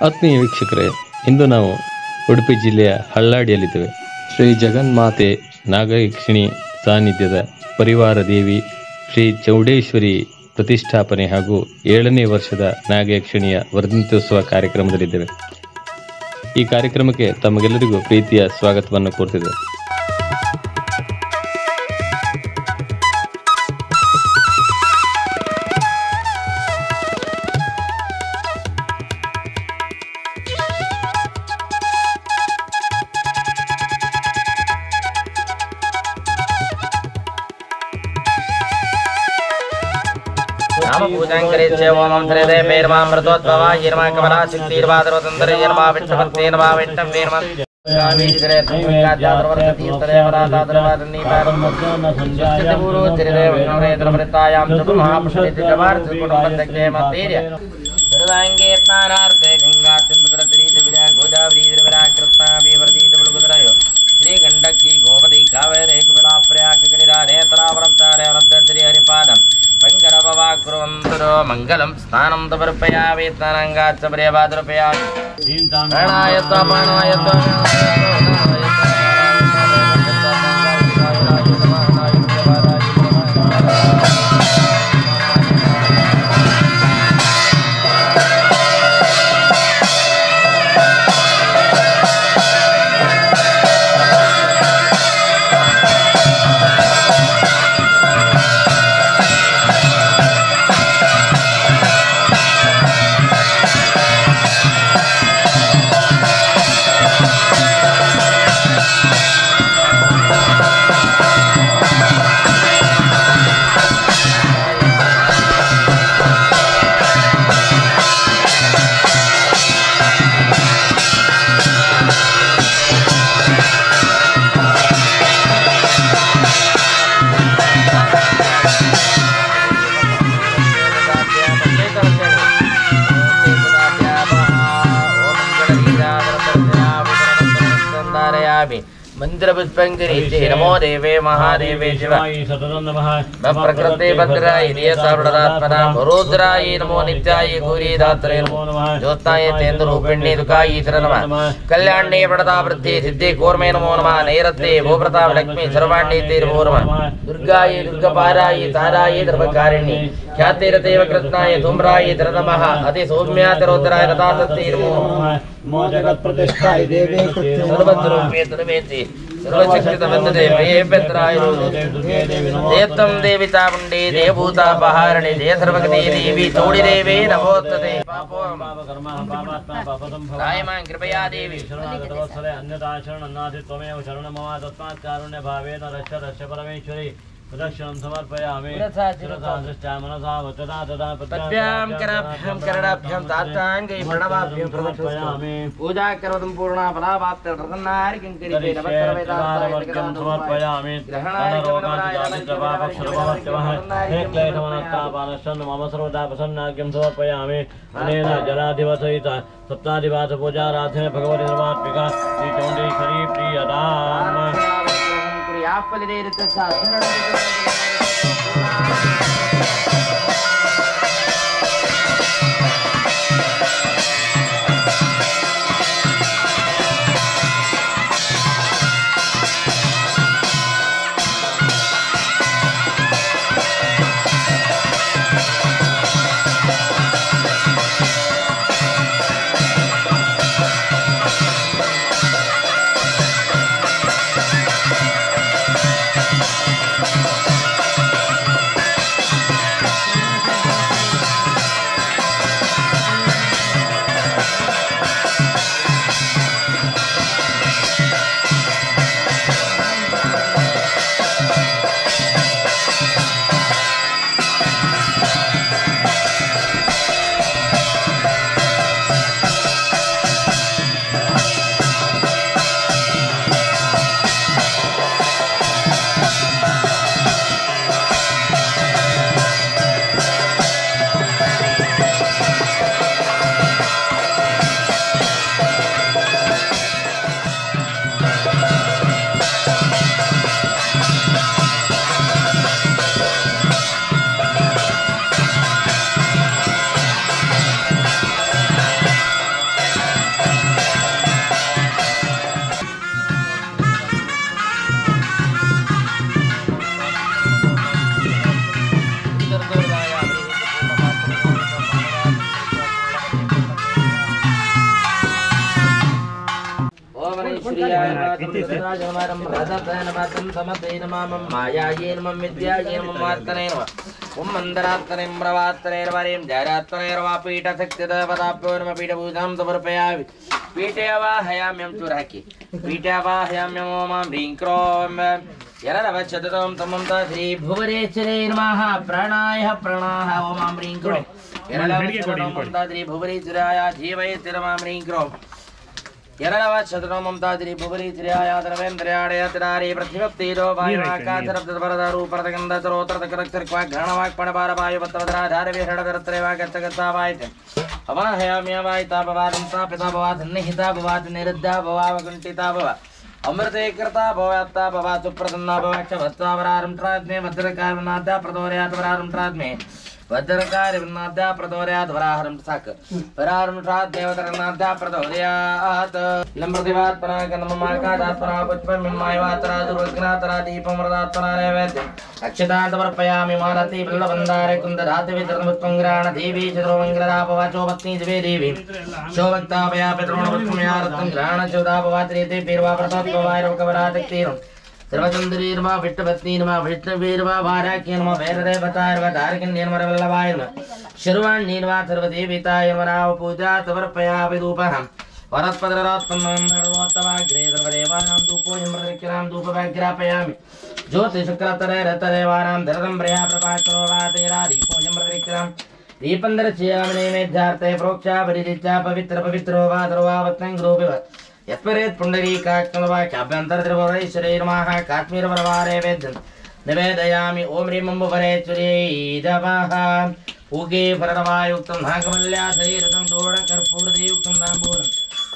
ಆತ್ಮೀಯ ವೀಕ್ಷಕರೇ, ಇಂದು ನಾವು ಉಡುಪಿ ಜಿಲ್ಲೆಯ ಹಳ್ಳಾಡಿಯಲ್ಲಿದ್ದೇವೆ. ಶ್ರೀ ಜಗನ್ಮಾತೆ ನಾಗಯಕ್ಷಿಣಿ ಸಾನ್ನಿಧ್ಯದ ಪರಿವಾರ ದೇವಿ ಶ್ರೀ ಚೌಡೇಶ್ವರಿ ಪ್ರತಿಷ್ಠಾಪನೆ ಹಾಗೂ 7ನೇ ವರ್ಷದ ನಾಗಯಕ್ಷಿಣಿಯ ವರ್ಧಂತ್ಯೋತ್ಸವ ಕಾರ್ಯಕ್ರಮದಲ್ಲಿದ್ದೇವೆ. ಈ ಕಾರ್ಯಕ್ರಮಕ್ಕೆ ತಮಗೆಲ್ಲರಿಗೂ ಪ್ರೀತಿಯ ಸ್ವಾಗತವನ್ನು ಕೋರ್ತಿದ್ದೇವೆ. नाम पूजां करेच्छे ओम ध्रेदे पेरमामृतोद्भवा यर्मा कमला सिद्धिर्वादरवतंत्र यर्मा विष्णुपत्ते नमः विष्णुवेर्मा गावीश्वरे तंगाजादरवर्तति तदेवरादादरवादनी पारमज्ञानसंजस्यपूर्व ध्रेदे विष्णुरेन्द्रवृत्तायां चतुर्महापुष्पितवार त्रिकुटुम्बद्धे मत्तेर्य सर्वांगे स्नानार्थे गंगा सिंधुद्रत्री दिव्या गोदावरी द्रविरा कृष्णा विवर्धित बुलगुदरयो श्री गंडकी गोमती कावेरी कपिला प्रयाग गिरिरा नेत्रावरतारे अनन्तरि हरिपादं पंगरववा कुर्वन्तु मंगलम स्नानं तमर्पयामि स्नानांगाच्च प्रियवादर्पयामि प्राणायत्व मंदिर पुष्पंजलि नमो देवे महादेवे शिवाय प्रकृते भद्राय नियतावृदात्मना रुद्राय नमो नित्याय गौरीदात्रे ज्योत्नाय तेन्द्रूपिण्ये दुःखाय नमः कल्याणे प्रणता वृद्धि सिद्धि कूर्मे नमो नमः नैरत्ते भूप्रताप लक्ष्मी सर्वाण्ये नमो नमः दुर्गाय दुर्गपाराय ताराय धर्मकारिण्ये ख्यातिरतेव कृष्णाय धूम्राय नमः अति सौम्यातिरुद्राय रतातस्ते नमो मो जगत प्रतिष्ठाय देवे सर्वद्रूपे तन्मेति सर्वशक्तितवन्दते मयेभ्यत्राय देवतं देवी चामुण्डे देवभूतापहारिणे जय सर्वगते देवी चौडिदेवे नमोस्तुते पापो कृपया देवी अन्यथा शरणन्नाथि त्वमेव शरणमम तस्मात् कारुण्यभावेन रक्ष परमेश्वरी प्रदक्षिणं समर्पयामि मनसा वचना तदा पद्भ्यां कराभ्यां करणाभ्यां ताष्टाङ्गै प्रणवाभ्यां प्रदक्षिणामि पूजा कर्तुं पूर्णा फलापात्र प्रसन्नारि किङ्करिते नमस्कारं समर्पयामि मम सर्वदा प्रसन्नाख्यं समर्पयामि अनेन जलाधिपसहित सप्ताधिवास पूजाराधने भगवती सर्वात्मिका श्री चौंडेश्वरी प्रियदाम् श्रीयाय नमः राधाय नमः समते नमः मायाये नमः विद्याये नमः मार्तने नमः ओम मंदरात्तने ब्रवात्तने वरेम जयरात्तने रवा पीठ शक्तिदेवताभ्यो नमः पीठपूजां समर्पयामि पीठे वाहयाम्यं चुराकि पीठे वाहयाम्यं ओम ह्रीं क्रों यरवच्छततं तमं श्री भुवनेश्वरे नमः प्राणाय प्राणाः ओम ह्रीं क्रों यरवच्छततं श्री भुवनेश्वराय जीवये नमः ह्रीं क्रों यरवच्छततं श्री भुवनेश्वराय धर्मेन्द्रयाय तदारे पृथ्वीप्तेजो वायुवाकाशरब्दवरदारूपरतगन्धसरोत्रकरक्षर्क्वाघ्राणवाक्पणपारवायुवत्तवदराधारवे अवाहयाम्य वायिता भवादं स्थापिता भवात् निहिता भवात् निरुद्धा भवावकुण्ठिता भवा अमृते कृता भवात्ता भवात् सुप्रसन्ना भवाक्षवत्ता वरारं ट्रात्मे भद्रकार्यनाद्या प्रदोर्यात् वरारं ट्रात्मे भद्रकार्यनाद्या प्रदोर्यात् वराहरं साक वरारं ट्रात्मेवतरनाद्या प्रदोर्यात् नम्रदिवात्पना कन्ममाकादात्पना पुष्पमिमायवातराजुर्विघ्नातरा दीपमृदात्पना नैवेद्यम् अक्षतान्तमर्पयामि मालती बिल्लबन्धारे कुन्दधातिवितरणमुत्पं ग्राण देवी चतुर्मङ्गलदापवाचो पत्नी दिवे देवी शोभक्तापया पितॄणमुत्पमया रत्नं ग्राणचोदापवात्रीते पीर्वा प्रसाद्भवायरवकवरातिक्तीरम् सर्वचन्द्रीर्वा विष्णुपत्नीर्वा विष्णुवीर्वा वाराख्यर्वा वैरदेवतार्वा दार्किन्यर्वा वल्लभायर्वा शर्वाण्यर्वा सर्वदेवताय नमः पूजा समर्पयामि धूपः वरस्पतिरत्पन्नोत्तवाग्रे सर्वदेवानां धूपोऽयं धूपवाग्रापयामि ज्योतिशुक्रतरेरतदेवानां धरतं प्रया प्रभाकरो वातेरा दीपोऽयं प्रदीक्षां दीपन्दरस्यामि नैवेद्यार्थे प्रोक्षा परिदित्या पवित्रो वा सर्वावत्नं ग्रोपिव यत्परेत् पुण्डरीकाक्षवाक्याभ्यन्तरत्रिभुवनेश्वरे नमः काश्मीरवरवारे वेद्यं निवेदयामि ॐ ह्रीं अम्बुवरेश्वरी जपः पूगे फलरवायुक्तं नागमल्याधैरतं दोढकर्पूरदयुक्तं नाम्बूलं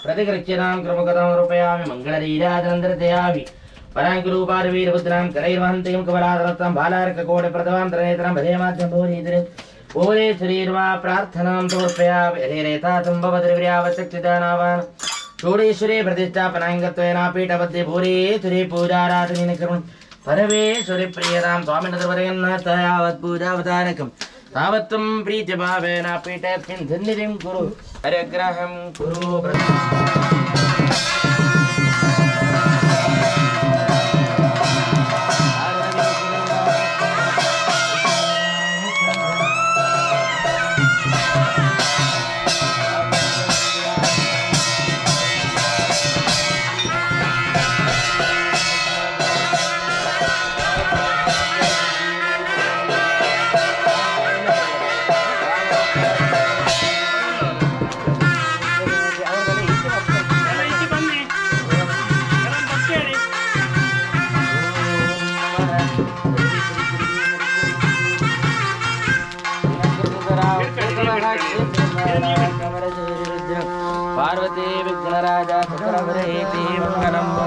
प्रतिगृह्यतां कृपकथं रूपयामि मङ्गलरीराजनन्दरतयामि पराङ्कुरूपारवीरभद्रां करैर्वहन्तीं कवलादरत्तं बालार्ककोटिप्रदवां त्रिनेत्रं भजेमाद्यं भुवनेश्वरे भुवनेश्वरीर्वा प्रार्थनां समर्पयामि हरेरेता सम्भवतिर्व्यावशक्तिदानावान् षोडीश्वरी प्रतिष्ठापनाङ्गत्वेन पीठमध्ये भूरेश्वरी पूजाराधनेन कर्म परमेश्वरी प्रियतां स्वामिनदवरेण्य यावत् पूजावधानकम् तावत्त्वं प्रीत्यभावेन पीठेऽस्मिन् सन्निधिं कुरु हरिग्रहं कुरु पार्वती विघ्नराजा चक्रवरेति मंगलम्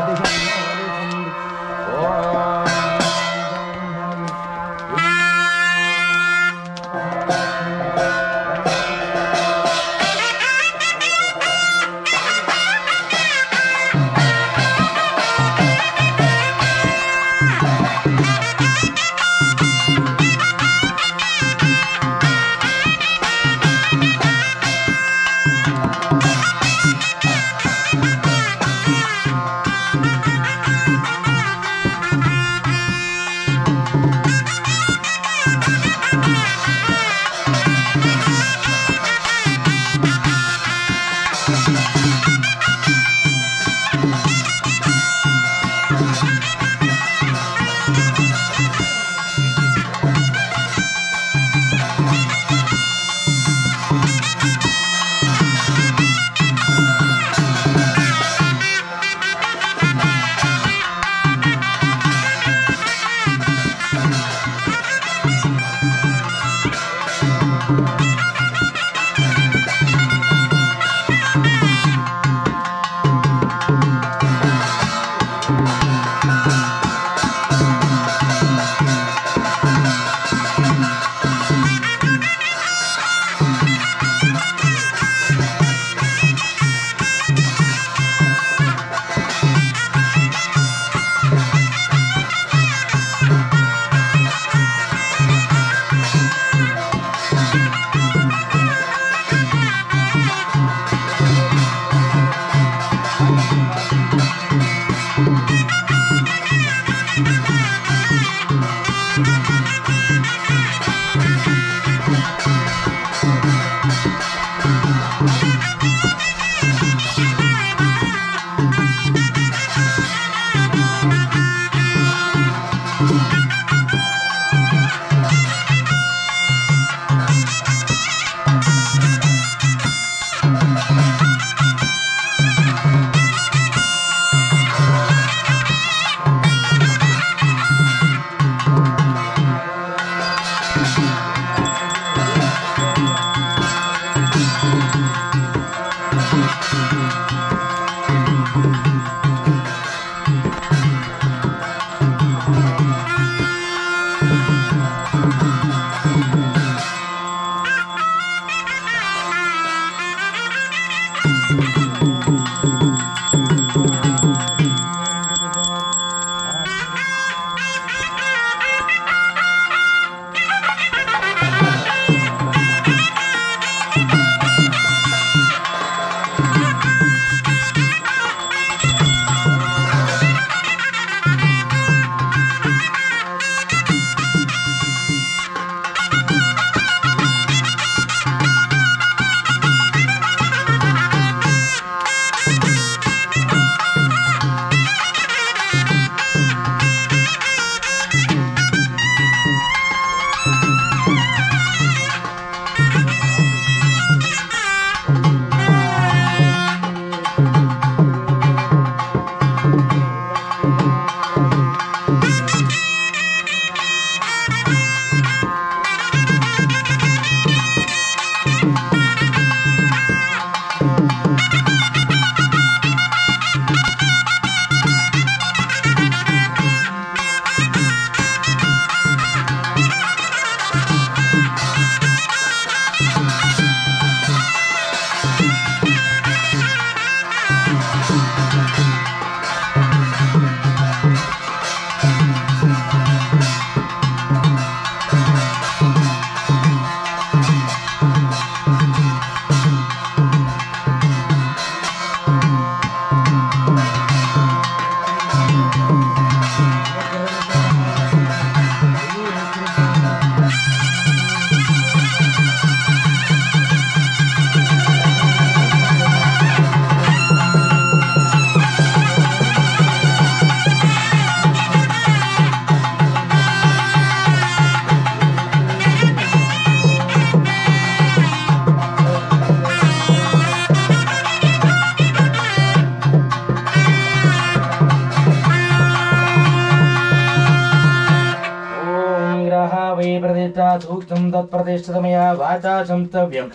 वै प्रतिष्ठा सूक्तं तत्प्रतिष्ठितमया वाचा संस्तव्यं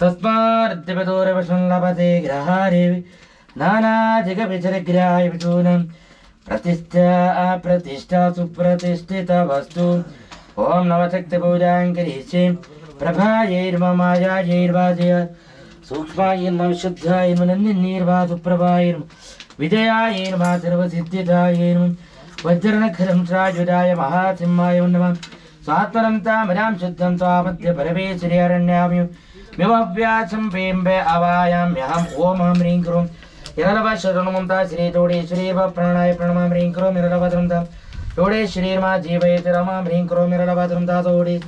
तस्माद्दिवदूरवशं लभते ग्रहारेवि नानाधिकविचरग्रहाय विचूनं प्रतिष्ठा अप्रतिष्ठा सुप्रतिष्ठिता वस्तु ओम नवशक्तिपूजां करिष्ये प्रभायैर्ममायायैर्वाजय सूक्ष्मायैर्मविशुद्धायैर्मनन्दिनीर्वा सुप्रभायैर्म विजयायैर्मा सर्वसिद्धिदायैर्म वज्रनखरं श्रायुधाय महासिंहाय नमः स्वात्मनं तामरां शुद्धं स्वामध्य परमेश्वर्यरण्यामि मिमव्यासं पेम्बे अवायाम्यहम् ओम ह्रीं क्रों हिरण्यवशरणमुंता श्रीतोडेश्वरी प्राणाय प्रणमां ह्रीं क्रों हिरण्यवदनं तोडेश्वरीर्मा जीवयति रमां ह्रीं क्रों हिरण्यवदनं तोडे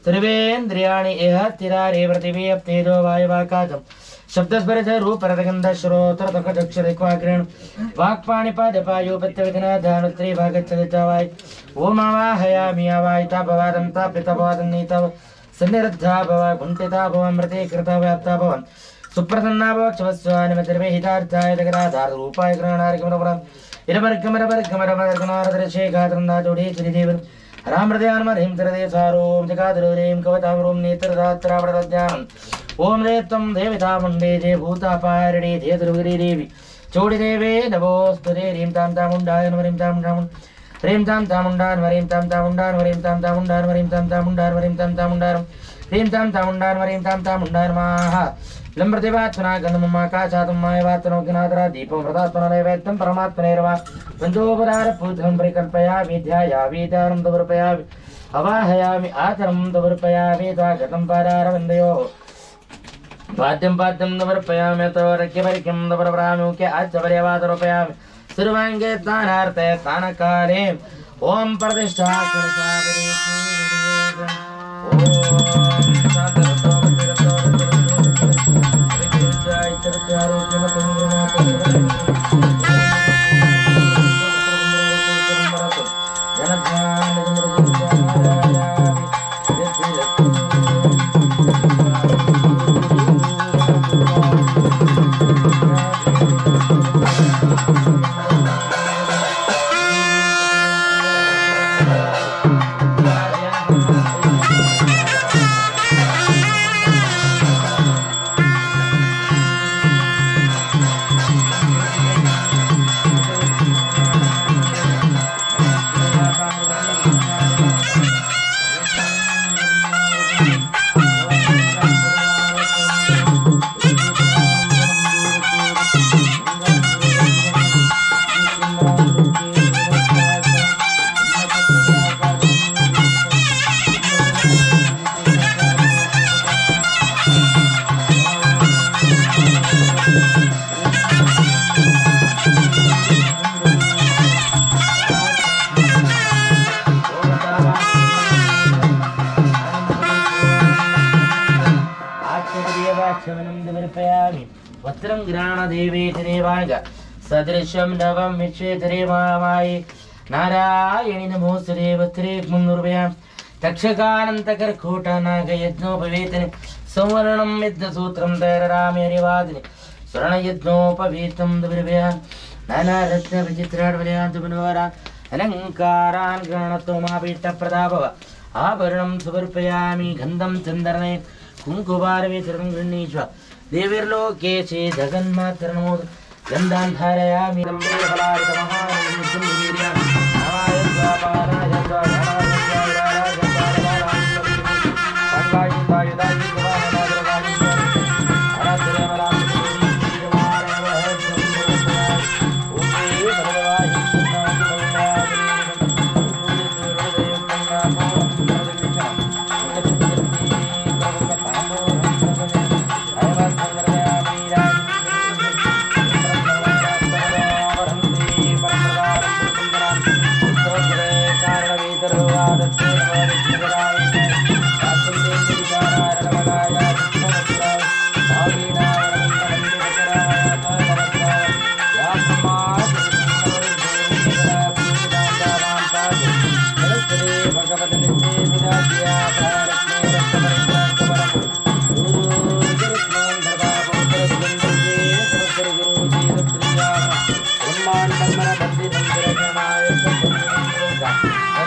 सर्वेन्द्रियाणि इह स्थिरारे पृथिवी तेजो वायुवाकाशम् शब्दस्पर्श रूपरसगन्ध श्रोत्रतकचक्षुरिक्वाग्रेण वाक्पाणिपादपायोपत्यविघ्नाधानुत्री भागच्छवाय ओम आवाहयामि आवाहिता भवादं तापितभवादं नीतव सन्निरुद्धा भव कुण्ठिता भव मृते कृता व्याप्ता भव सुप्रसन्ना भव क्षमस्वानिमतिर्वे हितार्थाय जगदाधाररूपाय ग्रहणार्गमनपुरम् इरमर्गमरवर्गमरवर्गनारदर्शेखात्रन्दाजोडे श्रीदेवन् रामृदयान्मह्रीं तरदे सारों जगाधरोरीं कवतामरूं नेत्रदात्रावणज्ञानम् ओम रे त्वं देवितामुण्डे जय भूतापारिणे जय दुर्गरी देवी चोडिदेवे नमोऽस्तुते ह्रीं तां तामुण्डाय ह्रीं तां तामुण्ड ह्रीं तां तामुण्डान् ह्रीं तां तामुण्डान् ह्रीं तां तामुण्डान् ह्रीं तां तामुण्डान् ह्रीं तां तामुण्डान् ह्रीं तां तामुण्डान् ह्रीं तां तामुण्डान् माः लम्प्रतिवात्मना गन्धममाकाशातं मायवात्मनोज्ञनादरा दीपं व्रतात्मना नैवेद्यं परमात्मनेर्वा पञ्चोपदारपूतं परिकल्पयामि ध्यायामि ध्यानं तवृपयामि अवाहयामि आचरं तवृपयामि स्वागतं पादारविन्दयोः वाद्यं पाद्यं नवर्पयामि तवरक्यपरिक्यं नवरवरामुख्य आच्चपर्यवादरूपयामि सर्वाङ्गे स्नानार्थे स्नानकाले ओम प्रतिष्ठा वस्त्रं ग्राणदेवेति देवाय सदृशं नवं विश्वेतरे मामायि नारायणि नमोऽस्तुते वस्त्रे मुर्वयां तक्षकानन्तकर्कोटनागयज्ञोपवेतने संवर्णं यज्ञसूत्रं तैररामेरिवादिनि स्वर्णयज्ञोपवीतं दुर्व्या नानारत्नविचित्राड्वलयान्तुमनोहरा अलङ्कारान् गृह्णत्वमापीष्टप्रदाभव आभरणं समर्पयामि गन्धं चन्दने कुङ्कुमारवेचरणं गृह्णीष्व देवीर्लोके चे जगन्मातरनमो गन्धान् धारयामि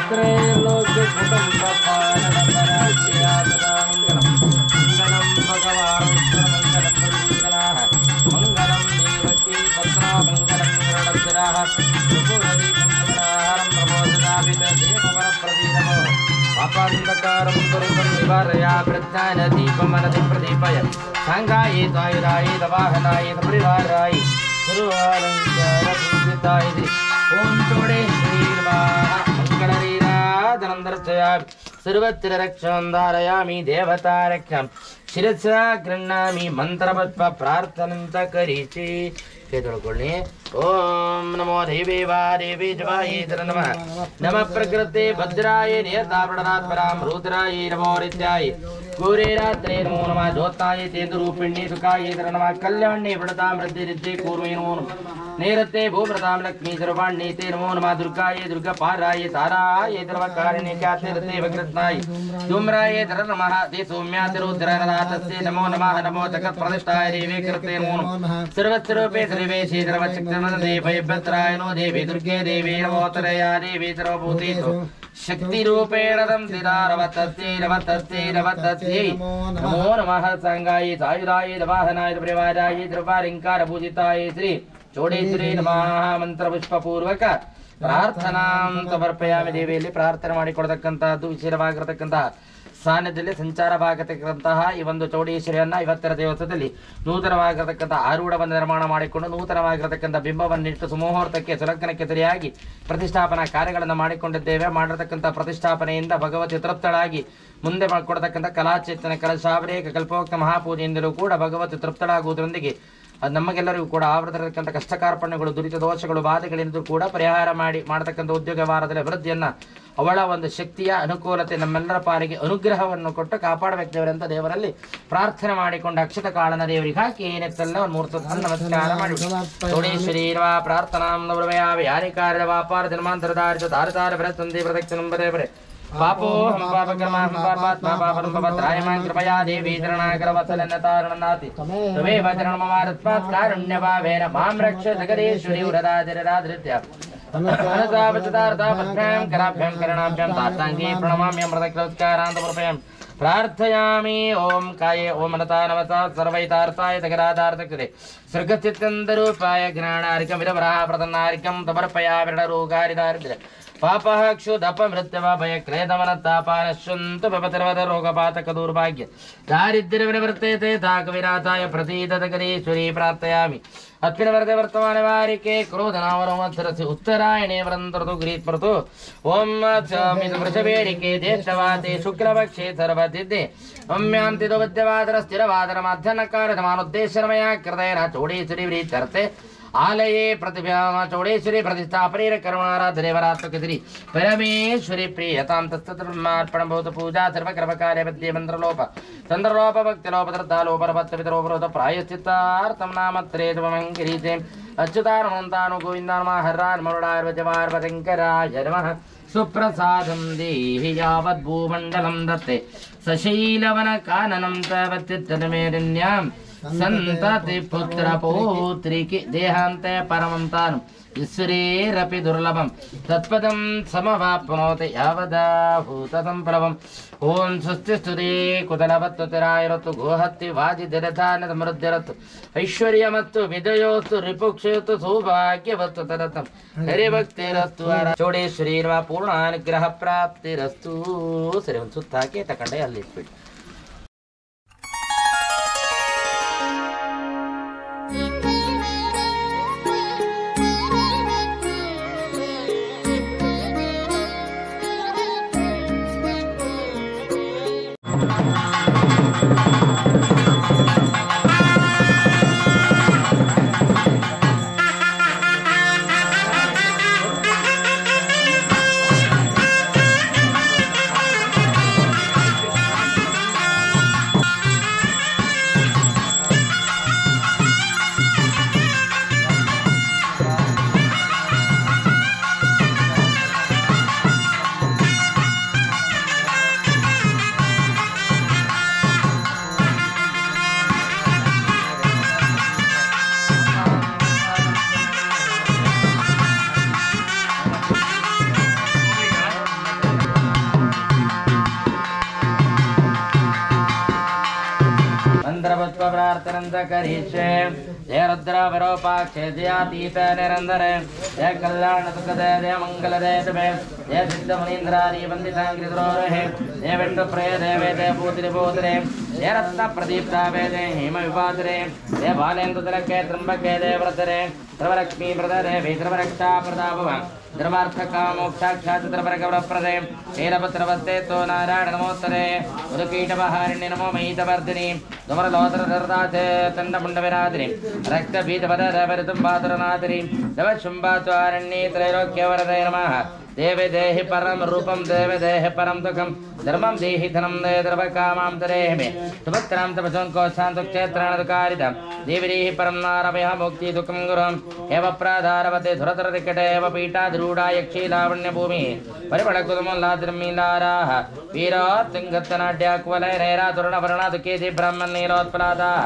Tre lo que सर्वकारं स्वरूपं निवारया प्रज्ञान दीपं मनसि प्रदीपय सांगाये तायुराये दवाहनाये परिवाराय सर्वालंकार पूजिताय ओम चोडे श्रीर्वाहा मंगलरीराजनंदर्चया सर्वत्र रक्षं धारयामि देवता रक्षं शिरसा गृह्णामि मंत्रपद्म प्रार्थनं च करिष्ये केतुळ्ಕೊಳ್ಳಿ ओम नमो देवे वा देवी जवाये नमः नमः प्रकृते भद्राय नियतावृणात्परां रुद्राय नमो नित्याय गौरे रात्रे नमो नमः ज्योत्नाय तेजरूपिण्ये सुखाय नमः कल्याण्ये वृणतां वृद्धिरिद्धे कूर्मे नमो नमः नेरते भूमृतां लक्ष्मी सर्वाण्ये ते नमो नमः दुर्गाय दुर्गापाराय ताराय सर्वकारिणे ख्याते रते वकृत्नाय धूम्राय नमः ते सौम्याति रुद्रनाथस्य नमो नमः नमो जगत्प्रतिष्ठाय देवे कृते नमो नमः सर्वस्वरूपे सर्वेशे सर्वशक्तिर्नन्दे भयभद्राय नो देवी दुर्गे देवी नमोत्तरया देवी सर्वभूतेषु शक्तिरूपेण नमस्ते नमो नमः सांगाय सायुधाय दवाहनाय परिवाराय द्रवालिंकार पूजिताय श्री चोडेश्वरी नमः ಮಂತ್ರಪುಷ್ಪಪೂರ್ವಕ ಪ್ರಾರ್ಥನಾಂ ಸಮರ್ಪಯಾಮಿ. ದೇವಿಯಲ್ಲಿ ಪ್ರಾರ್ಥನೆ ಮಾಡಿಕೊಳ್ಳತಕ್ಕಂತಹದ್ದು ವಿಶೇಷವಾಗಿರತಕ್ಕಂತಹ ಸಾನ್ನಿಧ್ಯದಲ್ಲಿ ಸಂಚಾರವಾಗತಕ್ಕಂತಹ ಈ ಒಂದು ಚೌಡೇಶ್ವರಿಯನ್ನ ಇವತ್ತರ ದೇವಸ್ಥಾನದಲ್ಲಿ ನೂತನವಾಗಿರತಕ್ಕಂತಹ ಆರೂಢವನ್ನು ನಿರ್ಮಾಣ ಮಾಡಿಕೊಂಡು ನೂತನವಾಗಿರತಕ್ಕಂಥ ಬಿಂಬವನ್ನಿಟ್ಟು ಸುಮುಹೂರ್ತಕ್ಕೆ ಸುಲಗ್ನಕ್ಕೆ ಸರಿಯಾಗಿ ಪ್ರತಿಷ್ಠಾಪನಾ ಕಾರ್ಯಗಳನ್ನು ಮಾಡಿಕೊಂಡಿದ್ದೇವೆ. ಮಾಡಿರತಕ್ಕಂಥ ಪ್ರತಿಷ್ಠಾಪನೆಯಿಂದ ಭಗವತಿ ತೃಪ್ತಳಾಗಿ ಮುಂದೆ ಮಾಡಿಕೊಡತಕ್ಕಂಥ ಕಲಾಚೇತನ ಕಲಶಾಭಿಷೇಕ ಕಲ್ಪೋಕ್ತ ಮಹಾಪೂಜೆಯಿಂದಲೂ ಕೂಡ ಭಗವತಿ ತೃಪ್ತಳಾಗುವುದರೊಂದಿಗೆ ಅದು ನಮಗೆಲ್ಲರಿಗೂ ಕೂಡ ಆವೃತಕ್ಕಂಥ ಕಷ್ಟ ಕಾರ್ಪಣ್ಯಗಳು ದುರಿತ ದೋಷಗಳು ಬಾಧೆಗಳಿಂದ ಕೂಡ ಪರಿಹಾರ ಮಾಡತಕ್ಕಂಥ ಉದ್ಯೋಗ ವಾರದಲ್ಲಿ ಅಭಿವೃದ್ಧಿಯನ್ನ ಅವಳ ಒಂದು ಶಕ್ತಿಯ ಅನುಕೂಲತೆ ನಮ್ಮೆಲ್ಲರ ಪಾಲಿಗೆ ಅನುಗ್ರಹವನ್ನು ಕೊಟ್ಟು ಕಾಪಾಡಬೇಕು ದೇವರಂತ ದೇವರಲ್ಲಿ ಪ್ರಾರ್ಥನೆ ಮಾಡಿಕೊಂಡು ಅಕ್ಷತ ಕಾಳನ ದೇವರಿಗೆ ಹಾಕಿ ಏನೆತ್ತಲ್ಲ ಒಂದು ಮೂರ್ತ ನಮಸ್ಕಾರ ಮಾಡಿ ಚೌಡೇಶ್ವರಿ ಪ್ರಾರ್ಥನಾಂ ನವರಮಯಾವಿ ಯಾರಿ ಕಾರ್ಯ ವ್ಯಾಪಾರ ಜನ್ಮಾಂತರದಾರಿತ ತಾರತಾರ ಬೃಹತ್ತಂದಿ ಪ್ರದಕ್ಷಿಣಂ ಬರೆ ಪಾಪೋ ಹಂ ಪಾಪಕರ್ಮಾಂ ಪಾಪಾತ್ಮ ಪಾಪಂ ಪವತ್ರಾಯಮಾಂ ಕೃಪಯಾ ದೇವಿ ಚರಣಾಗರವತ್ಸಲನ್ನತಾರಣನಾತಿ ತಮೇವ ಚರಣಮಮಾರತ್ಮಾತ್ ಕಾರುಣ್ಯಭಾವೇನ ಮಾಂ ರಕ್ಷ ಜಗದೀಶ್ವರಿ ವರದಾದಿರದಾಧೃತ್ಯ मनसावचतार्थाभ्यां कराभ्यां करणाभ्यां ताताङ्गे प्रणमाम्यं मृतकृत्कारान्तमर्पयामि प्रार्थयामि ओम काये ओम मनता नमसा सर्वैतार्थाय तगरादार्थकृते सर्गचित्तन्दरूपाय ज्ञानार्कं विरवराः प्रदन्नार्कं तमर्पयामि ऋणरोगारिदारिद्र्य पापः क्षुदपमृत्यवभयक्लेदमनतापानश्वन्तु भवतिर्वद रोगपातकदुर्भाग्य दारिद्र्यविनिवर्तेते ताकविनाथाय प्रतीतजगदीश्वरी प्रार्थयामि अस्मिन् वर्ते वर्तमाने वारिके क्रोधनावनोत्तरस्य उत्तरायणे वरन्तर्तु ग्रीष्मर्तु ओम वृषभेरिके ज्येष्ठवाते शुक्लपक्षे सर्वतिथे ओम्यांति दुवद्यवादरस्थिरवादरमाध्यनकारमानुद्देश्यमया कृतेन चौडेश्वरी व्रीत्यर्थे आलये प्रतिभा चौडेश्वरी प्रतिष्ठापने कर्माराधनेवरात्मकश्री परमेश्वरी प्रियतां तत्तत्ब्रह्मार्पणं भवतु पूजा सर्वकर्मकार्य मध्ये मन्त्रलोप चन्द्रलोप भक्तिलोप धर्तालोपरपत्तपितरोपरोध प्रायश्चित्तार्थं नामत्रेदमङ्गिरीते अच्युतानन्तानु गोविन्दान्महर्रान् मरुडार्वजवार्वशङ्कराय नमः सुप्रसादं देहि यावद्भूमण्डलं दत्ते सशैलवनकाननं तावत्तित्तमेरण्यां संतति पुत्र पौत्रिकी देहांते परमं तानु ईश्वरेरपि दुर्लभं तत्पदं समवाप्नोति यावदाभूतसंप्रभम् ओम स्वस्ति स्तुते कुतलवत्तुतिरायरतु गोहत्ति वाजिदिरधानमृद्धिरतु ऐश्वर्यमत्तु विदयोस्तु रिपुक्षयोस्तु सौभाग्यवत्तु तदतं हरिभक्तिरस्तु चौडेश्वरी पूर्णानुग्रह प्राप्तिरस्तु ಸರಿ ಒಂದು ಸುತ್ತ ಹಾಕಿ ತಕೊಂಡೆ ಅಲ್ಲಿ ಇಟ್ಬಿಡಿ. पुष्पप्रार्थनं च करिष्ये जय रुद्र विरूपाक्षे जयातीत निरंतरे जय कल्याण सुखदे जय मंगलदे तुमे जय सिद्ध मुनीन्द्रादि वंदितांग्रिद्रोहे जय विष्णुप्रिय देवे जय भूतिरिभूतरे जय रत्न प्रदीप्तावे जय हेम विपातरे जय बालेन्दु तिलके त्र्यंबके जय व्रतरे सर्वलक्ष्मी प्रदरे सर्वरक्षा प्रदाभव धर्मार्थ कामोक्षाक्षात् द्रवरगवरप्रदे वीरभद्रवस्ते तो नारायण नमोस्तरे उदकीटमहारण्य नमो महीतवर्धिनि धुमरलोदरधरदाचे तण्डमुण्डविनादिनि रक्तपीठपदरवरितुम्बातुरनादिनि नवशुम्बात्वारण्ये त्रैलोक्यवरदे नमः देवे देहि परम रूपम देवे देहि परम दुखम धर्मम देहि धनम दे द्रवकामां तरेहि मे सुभद्रां तपसों को शांत क्षेत्राणदुकारितं देवी देहि परम नारभय मुक्ति दुखम गुरुम एव प्राधारवते धुरतर निकटे एव पीठाधिरूढा यक्षी लावण्य भूमि परिमलकुलमल्लाद्रमीलाराः वीरोत्तुङ्गत्तनाट्याकुवलय नैरातुरणवर्णादुकेति ब्रह्मन् नीलोत्पलादाः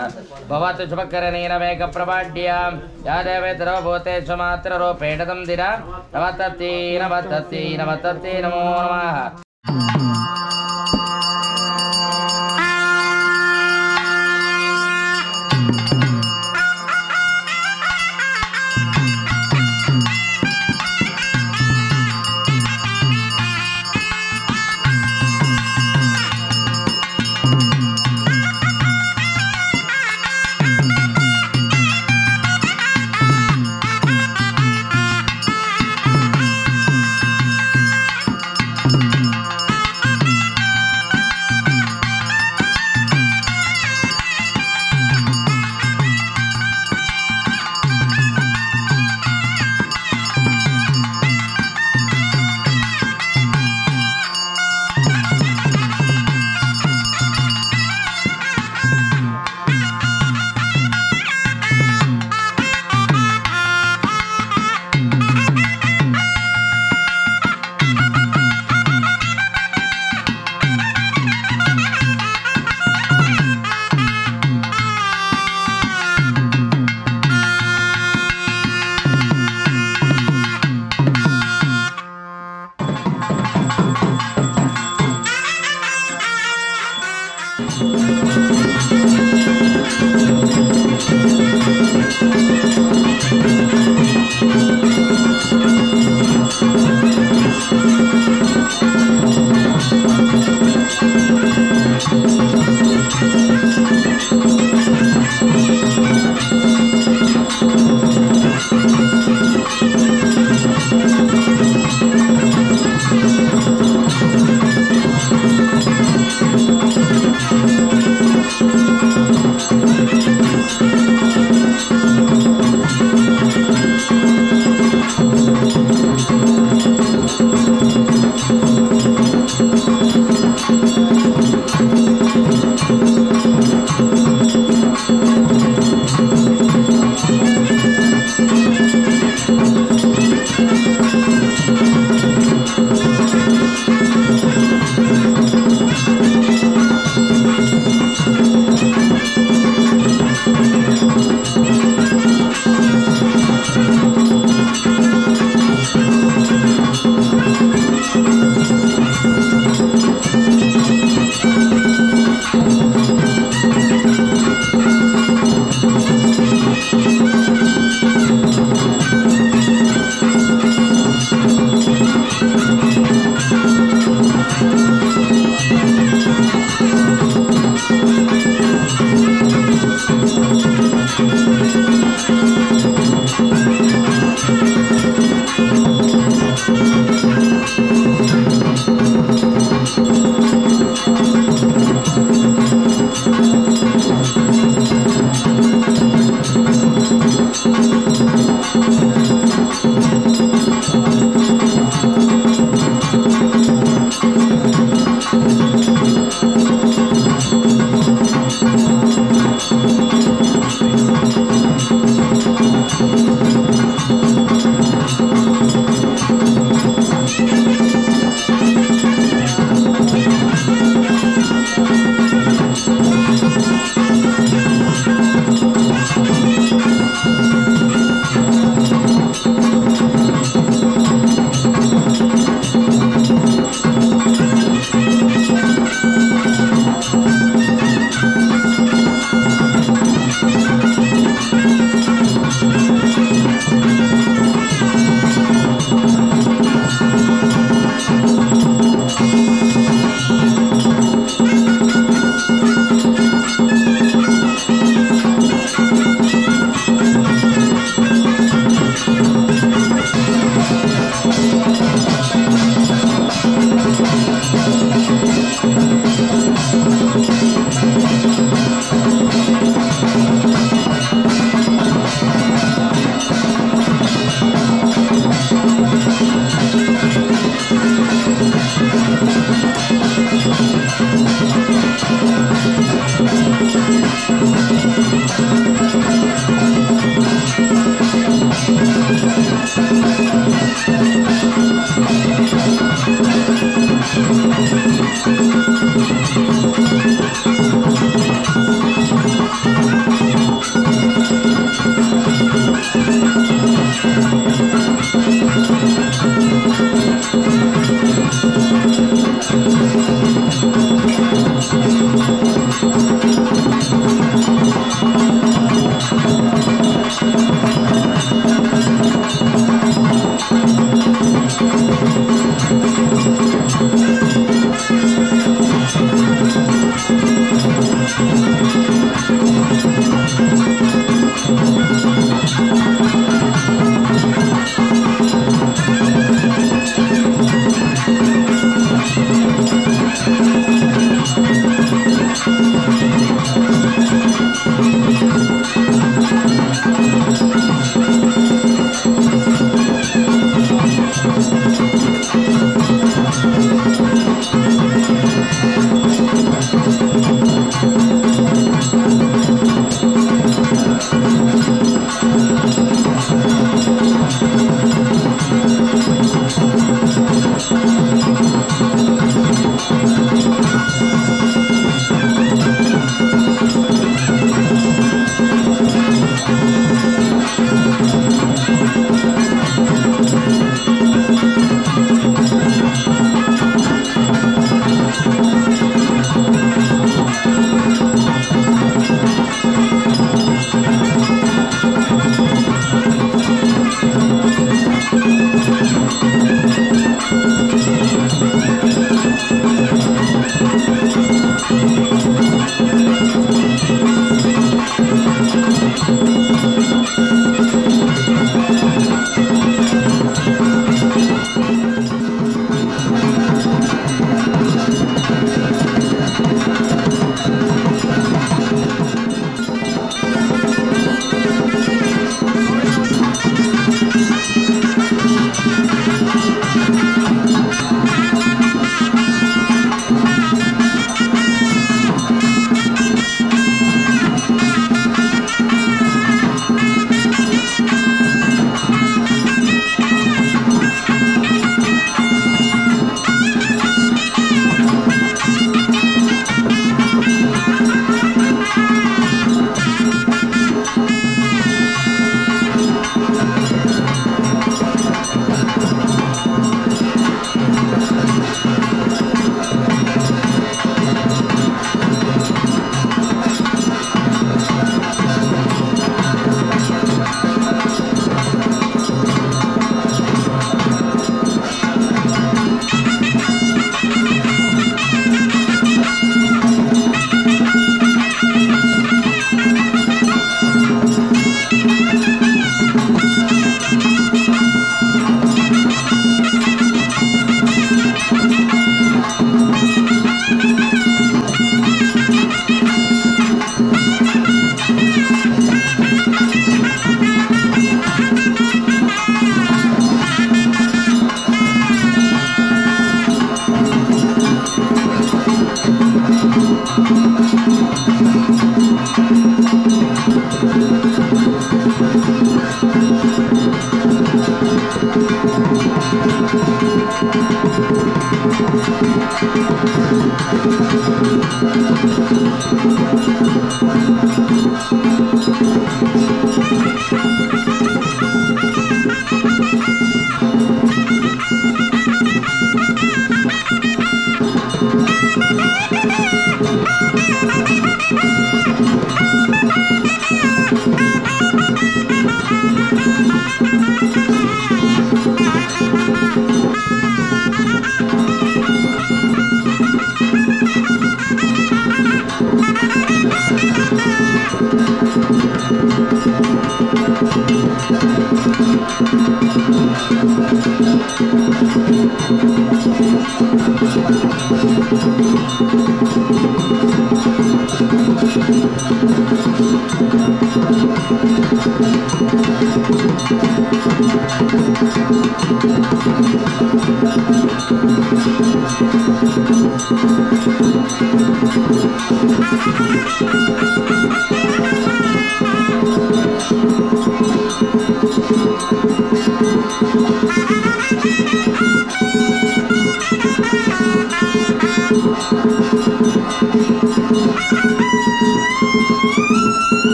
भवतु शुभकरनीरवेगप्रपाड्यां या देवे द्रवभूते स्वमात्ररूपेण तं दिरा नवतति नवतति नवतति नमो नमः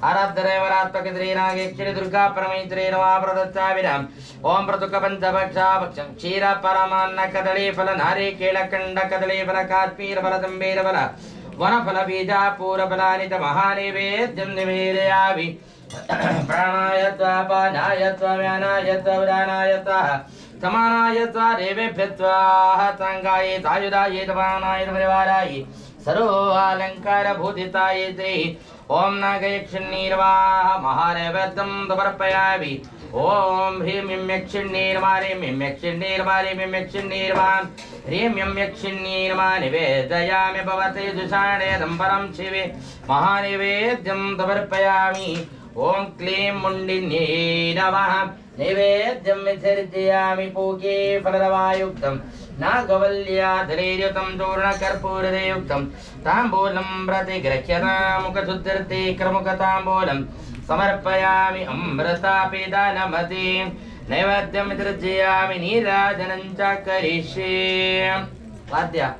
आराध्यदेवरात्मकेन्द्रीनागेक्षिणी दुर्गा परमेश्वरी नमः प्रदत्ताविनम् ओम प्रतुक पंचभक्षाभक्षं क्षीर परमान्न कदली फल नारिकेल खंड कदली फल काश्मीर फल जंबीर फल वनफलबीजा पूरफलानि च महानैवेद्यं निवेदयामि प्राणाय त्वा पानाय त्वा व्यानाय त्वा उदानाय त्वा समानाय त्वा देवेभ्यः त्वाः साङ्गाय सायुधाय तमानाय परिवाराय सर्वालङ्कारभूषिताय ते ॐ नागयक्षिण्णीर्वाह महानैवेद्यं समर्पयामि ॐ ह्रीं यं यक्षिण्णीर्मारे मिं यक्षिण्णीर्मारे मिं यक्षिण्णीर्वां ह्रीं यं यक्षिण्णीर्मा निवेदयामि भवते दुषाणेदं परं शिवे महानैवेद्यं समर्पयामि ॐ क्लीं मुण्डिन्यै नमः नैवेद्यं विसर्जयामि पूगे फलरवायुक्तं नागवल्याधरेयुतं चूर्णकर्पूरयुक्तं ताम्बूलं प्रतिगृह्यतां मुखशुद्धिर्थे क्रमुकताम्बूलं समर्पयामि अमृतापिदानमति नैवेद्यं विसर्जयामि नीराजनं च करिष्ये वाद्य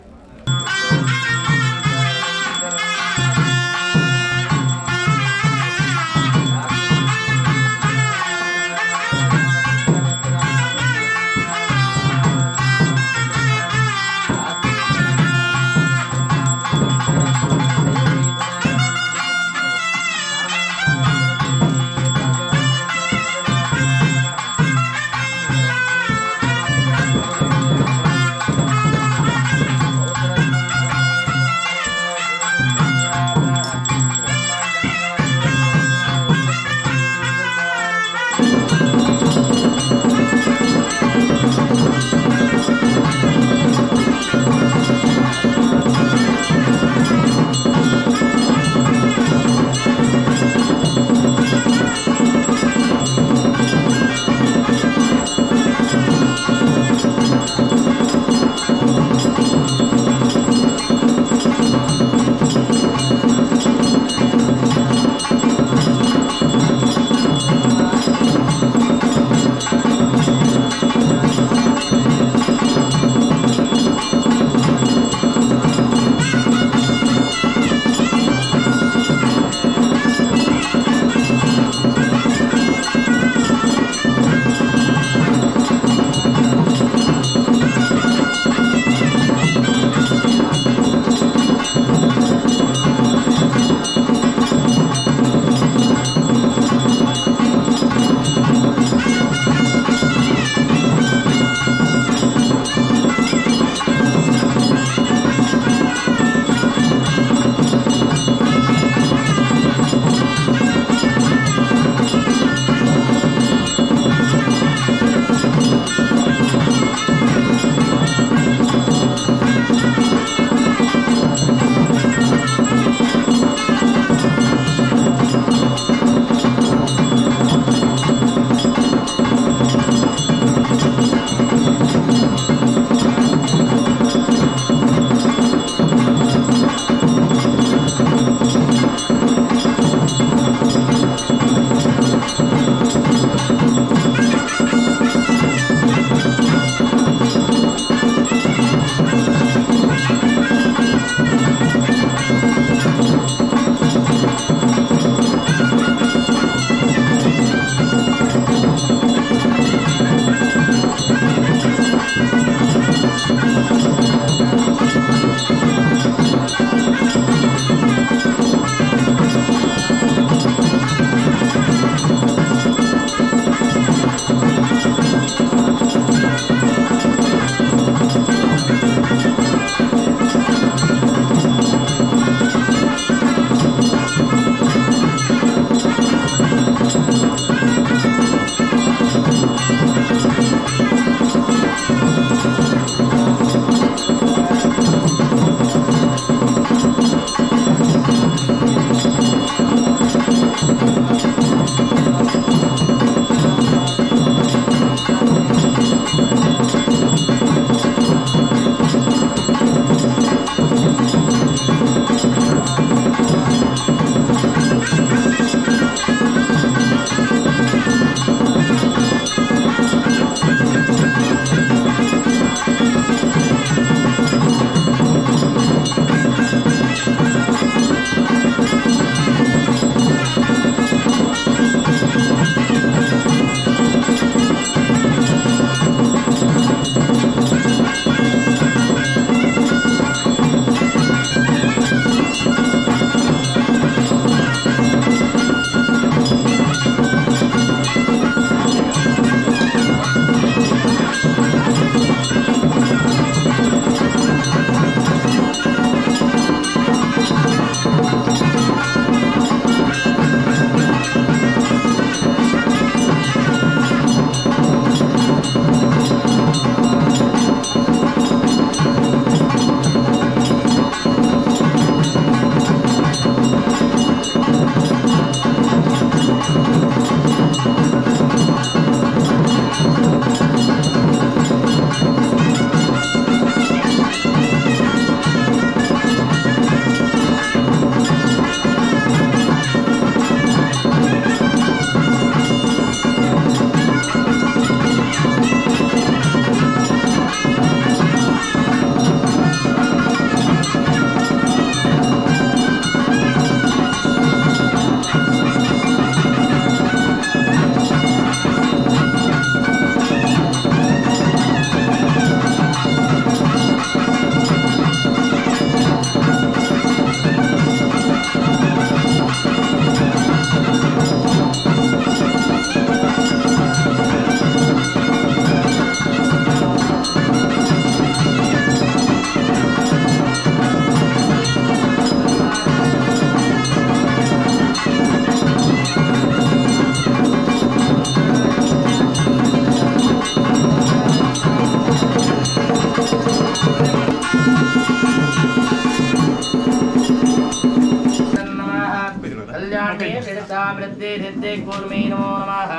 मृत्ये सिद्धे कूर्मे नमो नमः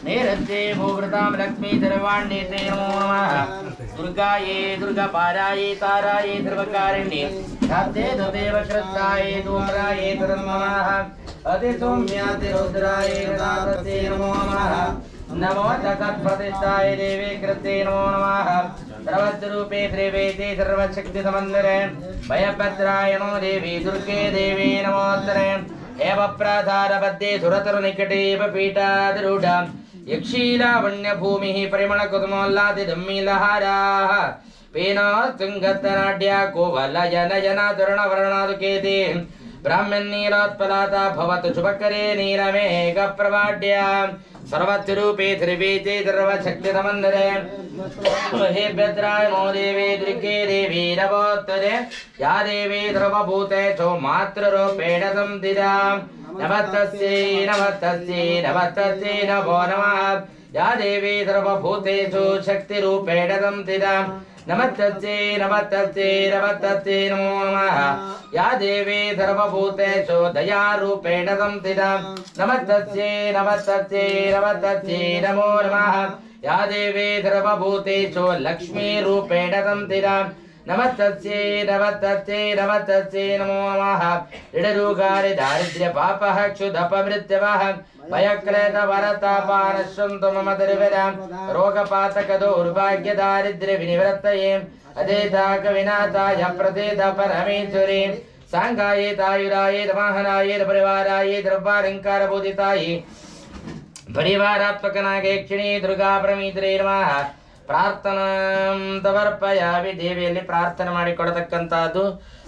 नैरत्ये भूवृतां लक्ष्मी सर्वाण्येते नमो नमः दुर्गाये दुर्गापाराये ताराये सर्वकारिण्ये ध्याते तदेव श्रद्धाये धूम्राये नमः अतिसौम्यातिरुद्राये गदाधते नमो नमः नमो जगत्प्रतिष्ठाय देवे कृते नमो नमः सर्वस्वरूपे त्रिवेदे सर्वशक्तिसमन्विते भयभद्राय नमो देवी दुर्गे देवी नमोस्तरे एव प्राधारबद्धे सुरतरुनिकटे एव पीठाधिरूढा यक्षीलावण्यभूमिः परिमलकुसुमोल्लादिदम्मीलहाराः पेनोत्तुङ्गतनाट्या कोवलयनयनातुरणवर्णादुकेते ब्राह्मणीलोत्पलाता भवतु शुभकरे नीलमेघप्रवाड्या सर्वस्वरूपे त्रिवेदे सर्वशक्तिसमन्विते हे भद्राय नो देवी दुर्गे देवी नमोस्तुते या देवी सर्वभूतेषु मातृरूपेण संस्थिता नमस्तस्यै नमस्तस्यै नमस्तस्यै नमो नमः या देवी सर्वभूतेषु शक्तिरूपेण संस्थिता नमस्तस्यै नमस्तस्यै नमस्तस्यै नमो नमः या देवी सर्वभूतेषु दयारूपेण संस्थिता नमस्तस्यै नमस्तस्यै नमस्तस्यै नमो नमः या देवी सर्वभूतेषु लक्ष्मीरूपेण संस्थिता नमस्तस्यै नमस्तस्यै नमस्तस्यै नमो नमः ऋणरोगारि दारिद्र्य पापः क्षुधपमृत्यवः भयक्लेश वरतापानश्वन्तु मम दुर्विधा रोगपातक दौर्भाग्य दारिद्र्य विनिवृत्तये अदेताक विनाशाय प्रदेत परमेश्वरी सांगाये तायुराये वाहनाये परिवाराये द्रव्यालंकार बोधिताये परिवारात्मकनागेक्षिणी दुर्गा प्रमीत्रे नमः ಪ್ರಾರ್ಥನಾಂ ತವರ್ಪಯಾಮಿ ದೇವಿಯಲ್ಲಿ ಪ್ರಾರ್ಥನೆ ಮಾಡಿಕೊಡತಕ್ಕಂತಹದ್ದು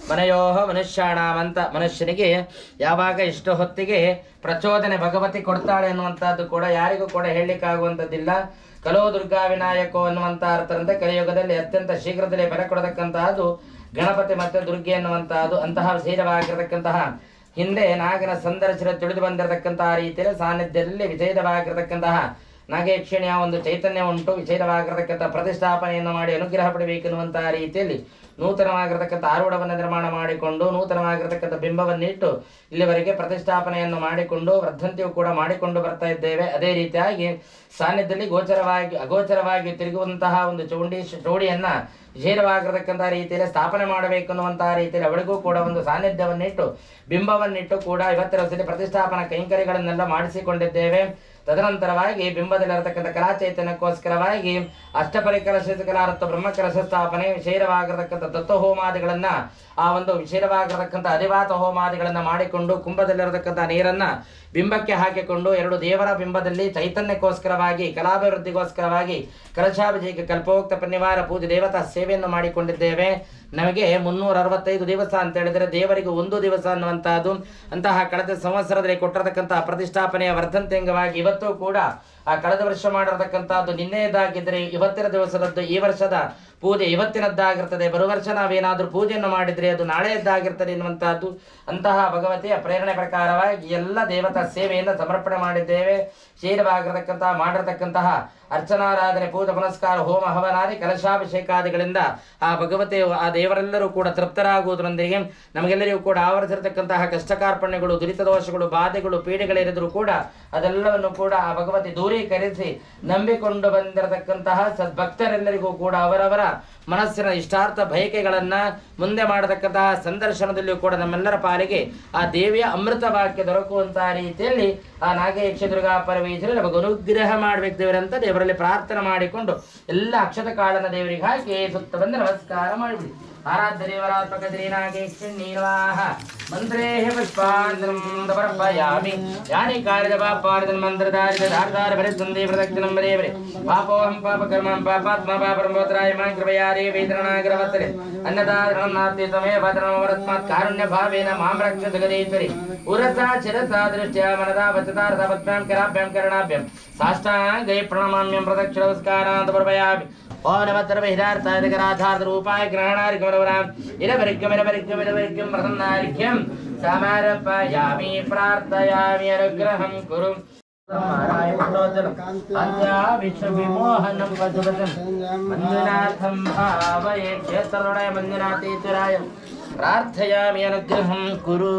ಮನಯೋಹ ಮನುಷ್ಯಾಣಾಂ ಅಂತ ಮನುಷ್ಯನಿಗೆ ಯಾವಾಗ ಇಷ್ಟು ಹೊತ್ತಿಗೆ ಪ್ರಚೋದನೆ ಭಗವತಿ ಕೊಡ್ತಾಳೆ ಅನ್ನುವಂಥದ್ದು ಕೂಡ ಯಾರಿಗೂ ಕೂಡ ಹೇಳಲಿಕ್ಕಾಗುವಂಥದ್ದಿಲ್ಲ. ಕಲೋ ದುರ್ಗಾ ವಿನಾಯಕೋ ಅನ್ನುವಂಥ ಅರ್ಥದಂತೆ ಕಲಿಯುಗದಲ್ಲಿ ಅತ್ಯಂತ ಶೀಘ್ರದಲ್ಲೇ ಬೆಲೆ ಕೊಡತಕ್ಕಂತಹದ್ದು ಗಣಪತಿ ಮತ್ತು ದುರ್ಗೆ ಅನ್ನುವಂತಹದ್ದು. ಅಂತಹ ವಿಶೇಷವಾಗಿರತಕ್ಕಂತಹ ಹಿಂದೆ ನಾಗನ ಸಂದರ್ಶನ ತಿಳಿದು ಬಂದಿರತಕ್ಕಂತಹ ರೀತಿಯಲ್ಲಿ ಸಾನ್ನಿಧ್ಯದಲ್ಲಿ ವಿಶೇಷವಾಗಿರತಕ್ಕಂತಹ ನಾಗೇಕ್ಷಣಿಯ ಒಂದು ಚೈತನ್ಯ ಉಂಟು. ವಿಶೇಷವಾಗಿರತಕ್ಕಂಥ ಪ್ರತಿಷ್ಠಾಪನೆಯನ್ನು ಮಾಡಿ ಅನುಗ್ರಹ ಪಡೆಯಬೇಕೆನ್ನುವಂತಹ ರೀತಿಯಲ್ಲಿ ನೂತನವಾಗಿರತಕ್ಕಂಥ ಆರೂಢವನ್ನು ನಿರ್ಮಾಣ ಮಾಡಿಕೊಂಡು ನೂತನವಾಗಿರತಕ್ಕಂಥ ಬಿಂಬವನ್ನಿಟ್ಟು ಇಲ್ಲಿವರೆಗೆ ಪ್ರತಿಷ್ಠಾಪನೆಯನ್ನು ಮಾಡಿಕೊಂಡು ವರ್ಧಂತಿಯು ಕೂಡ ಮಾಡಿಕೊಂಡು ಬರ್ತಾ ಇದ್ದೇವೆ. ಅದೇ ರೀತಿಯಾಗಿ ಸಾನ್ನಿಧ್ಯದಲ್ಲಿ ಅಗೋಚರವಾಗಿ ತಿರುಗುವಂತಹ ಒಂದು ಚೌಡಿಯನ್ನ ವಿಶೇಷವಾಗಿರತಕ್ಕಂತಹ ರೀತಿಯಲ್ಲಿ ಸ್ಥಾಪನೆ ಮಾಡಬೇಕು ಅನ್ನುವಂತಹ ರೀತಿಯಲ್ಲಿ ಅವಳಿಗೂ ಕೂಡ ಒಂದು ಸಾನ್ನಿಧ್ಯವನ್ನಿಟ್ಟು ಬಿಂಬವನ್ನಿಟ್ಟು ಕೂಡ ಇವತ್ತಿನ ದಿವಸದಲ್ಲಿ ಪ್ರತಿಷ್ಠಾಪನಾ ಕೈಂಕರ್ಯಗಳನ್ನೆಲ್ಲ ಮಾಡಿಸಿಕೊಂಡಿದ್ದೇವೆ. ತದನಂತರವಾಗಿ ಬಿಂಬದಲ್ಲಿರತಕ್ಕಂಥ ಕಲಾಚೈತನ್ಯಕ್ಕೋಸ್ಕರವಾಗಿ ಅಷ್ಟಪರಿಕಲಶಕಲಾರತ್ವ ಬ್ರಹ್ಮಕಲಶ ಸ್ಥಾಪನೆ ವಿಶೇಷವಾಗಿರತಕ್ಕಂಥ ತತ್ವ ಹೋಮಾದಿಗಳನ್ನ ಆ ಒಂದು ವಿಶೇಷವಾಗಿರತಕ್ಕಂಥ ಅಧಿವಾತ ಹೋಮಾದಿಗಳನ್ನ ಮಾಡಿಕೊಂಡು ಕುಂಭದಲ್ಲಿರತಕ್ಕಂಥ ನೀರನ್ನ ಬಿಂಬಕ್ಕೆ ಹಾಕಿಕೊಂಡು ಎರಡು ದೇವರ ಬಿಂಬದಲ್ಲಿ ಚೈತನ್ಯಕ್ಕೋಸ್ಕರವಾಗಿ ಕಲಾಭಿವೃದ್ಧಿಗೋಸ್ಕರವಾಗಿ ಕಲಶಾಭಿಷೇಕ ಕಲ್ಪೋಕ್ತ ಪನ್ನಿವಾರ ಪೂಜೆ ದೇವತಾ ಸೇವೆಯನ್ನು ಮಾಡಿಕೊಂಡಿದ್ದೇವೆ. ನಮಗೆ 365 ದಿವಸ ಅಂತ ಹೇಳಿದರೆ ದೇವರಿಗೆ ಒಂದು ದಿವಸ ಅನ್ನುವಂತಹದ್ದು. ಅಂತಹ ಕಳೆದ ಸಂವತ್ಸರದಲ್ಲಿ ಕೊಟ್ಟಿರತಕ್ಕಂತಹ ಪ್ರತಿಷ್ಠಾಪನೆಯ ವರ್ಧಂತಿ ಅಂಗವಾಗಿ ಇವತ್ತು ಕೂಡ ಆ ಕಳೆದ ವರ್ಷ ಮಾಡಿರತಕ್ಕಂತಹದ್ದು ನಿನ್ನೆಯದಾಗಿದ್ದರೆ ಇವತ್ತಿನ ದಿವಸದದ್ದು ಈ ವರ್ಷದ ಪೂಜೆ ಇವತ್ತಿನದ್ದಾಗಿರ್ತದೆ. ಬರುವ ವರ್ಷ ನಾವೇನಾದ್ರೂ ಪೂಜೆಯನ್ನು ಮಾಡಿದ್ರೆ ಅದು ನಾಳೆಯದ್ದಾಗಿರ್ತದೆ ಎನ್ನುವಂತಹದ್ದು. ಅಂತಹ ಭಗವತಿಯ ಪ್ರೇರಣೆ ಪ್ರಕಾರವಾಗಿ ಎಲ್ಲ ದೇವತಾ ಸೇವೆಯನ್ನು ಸಮರ್ಪಣೆ ಮಾಡಿದ್ದೇವೆ. ಶೀಲವಾಗಿರತಕ್ಕಂತಹ ಮಾಡಿರತಕ್ಕಂತಹ ಅರ್ಚನಾರಾಧನೆ ಪೂಜಾ ಪುನಸ್ಕಾರ ಹೋಮ ಹವನಾದಿ ಕಲಶಾಭಿಷೇಕಾದಿಗಳಿಂದ ಆ ಭಗವತಿ ಆ ದೇವರೆಲ್ಲರೂ ಕೂಡ ತೃಪ್ತರಾಗುವುದರೊಂದಿಗೆ ನಮಗೆಲ್ಲರಿಗೂ ಕೂಡ ಆವರಿಸಿರತಕ್ಕಂತಹ ಕಷ್ಟಕಾರ್ಪಣ್ಯಗಳು ದುರಿತ ದೋಷಗಳು ಬಾಧೆಗಳು ಪೀಡೆಗಳಿರಿದ್ರು ಕೂಡ ಅದೆಲ್ಲವನ್ನು ಕೂಡ ಆ ಭಗವತಿ ದೂರೀಕರಿಸಿ ನಂಬಿಕೊಂಡು ಬಂದಿರತಕ್ಕಂತಹ ಸದ್ಭಕ್ತರೆಲ್ಲರಿಗೂ ಕೂಡ ಅವರವರ ಮನಸ್ಸಿನ ಇಷ್ಟಾರ್ಥ ಬಯಕೆಗಳನ್ನ ಮುಂದೆ ಮಾಡತಕ್ಕಂತಹ ಸಂದರ್ಶನದಲ್ಲಿಯೂ ಕೂಡ ನಮ್ಮೆಲ್ಲರ ಪಾಲಿಗೆ ಆ ದೇವಿಯ ಅಮೃತ ವಾಕ್ಯ ದೊರಕುವಂತಹ ರೀತಿಯಲ್ಲಿ ಆ ನಾಗೇಕ್ಷ ದುರ್ಗಾ ಪರಮೇಶ್ವರಿ ನಮಗೆ ಅನುಗ್ರಹ ಮಾಡ್ಬೇಕು ದೇವರಂತ ದೇವರಲ್ಲಿ ಪ್ರಾರ್ಥನೆ ಮಾಡಿಕೊಂಡು ಎಲ್ಲ ಅಕ್ಷತ ಕಾಳನ ದೇವರಿಗೆ ಹಾಕಿ ಸುತ್ತ ಬಂದು ನಮಸ್ಕಾರ ಮಾಡಿಬಿಡಿ. ಆರಾಧ್ಯ ದೇವರಾತ್ಮಕ ಶ್ರೀನಾಗೇಕ್ಷಿಣೀರ್ವಾಹ ಮಂತ್ರೇ ಪುಷ್ಪಾಂಜಲಿಂ ಸಮರ್ಪಯಾಮಿ. ಯಾನಿ ಕಾರ್ಯದ ಪಾಪಾರ್ಜನ ಮಂತ್ರಧಾರಿತ ಧಾರಧಾರ ಭರಿಸಂದೇ ಪ್ರದಕ್ಷಿಣಂ ದೇವರೇ ಪಾಪೋಹಂ ಪಾಪಕರ್ಮಂ ಪಾಪಾತ್ಮ ಪಾಪರಂಬೋತ್ರಾಯ ಮಾಂ ಕೃಪಯಾರೇ ವೇದನಾಗ್ರವತ್ತರೆ ಅನ್ನದಾರಣಂ ನಾಸ್ತಿ ತಮೇವ ಭದ್ರಮವರಸ್ಮಾತ್ ಕಾರುಣ್ಯ ಭಾವೇನ ಮಾಂ ರಕ್ಷ ಜಗದೀಶ್ವರಿ ಉರಸಾ ಶಿರಸಾ ದೃಷ್ಟ್ಯಾ ಮನದಾ ವಚತಾರ್ಥ ಪದ್ಭ್ಯಾಂ ಕರಾಭ್ಯಾಂ ಕರ್ಣಾಭ್ಯಾಂ ಸಾಷ್ಟಾಂಗೈ ಪ್ರಣಮಾಮ್ಯಂ ಪ್ರದಕ್ಷಿಣ ನಮಸ್ಕಾರಾಂತ ಸಮರ್ಪಯಾಮಿ. ಓಂ ನಮಃ ಸರ್ವಹಿತಾರ್ಥಾಧಿಕರಾಧಾರ್ಥ ರೂಪಾಯ ಗ್ರಹಣಾರಿಕಮರವರಾಂ ಇರವರಿಕ್ಯಂ ಪ್ರಸನ್ನಾರಿಕ್ಯಂ ಸಮರ್ಪಯಾಮಿ ಪ್ರಾರ್ಥಯಾಮಿ ಅನುಗ್ರಹಂ ಕುರು. ವಿಶ್ವವಿಮೋಹನಂ ವಸುವತಂ ಮಂಜುನಾಥಂ ಭಾವಯೇ ಕ್ಷೇತ್ರದೊಡೆಯ ಮಂಜುನಾಥೇಶ್ವರಾಯ ಪ್ರಾರ್ಥಯಾಮಿ ಅನುಗ್ರಹಂ ಕುರು.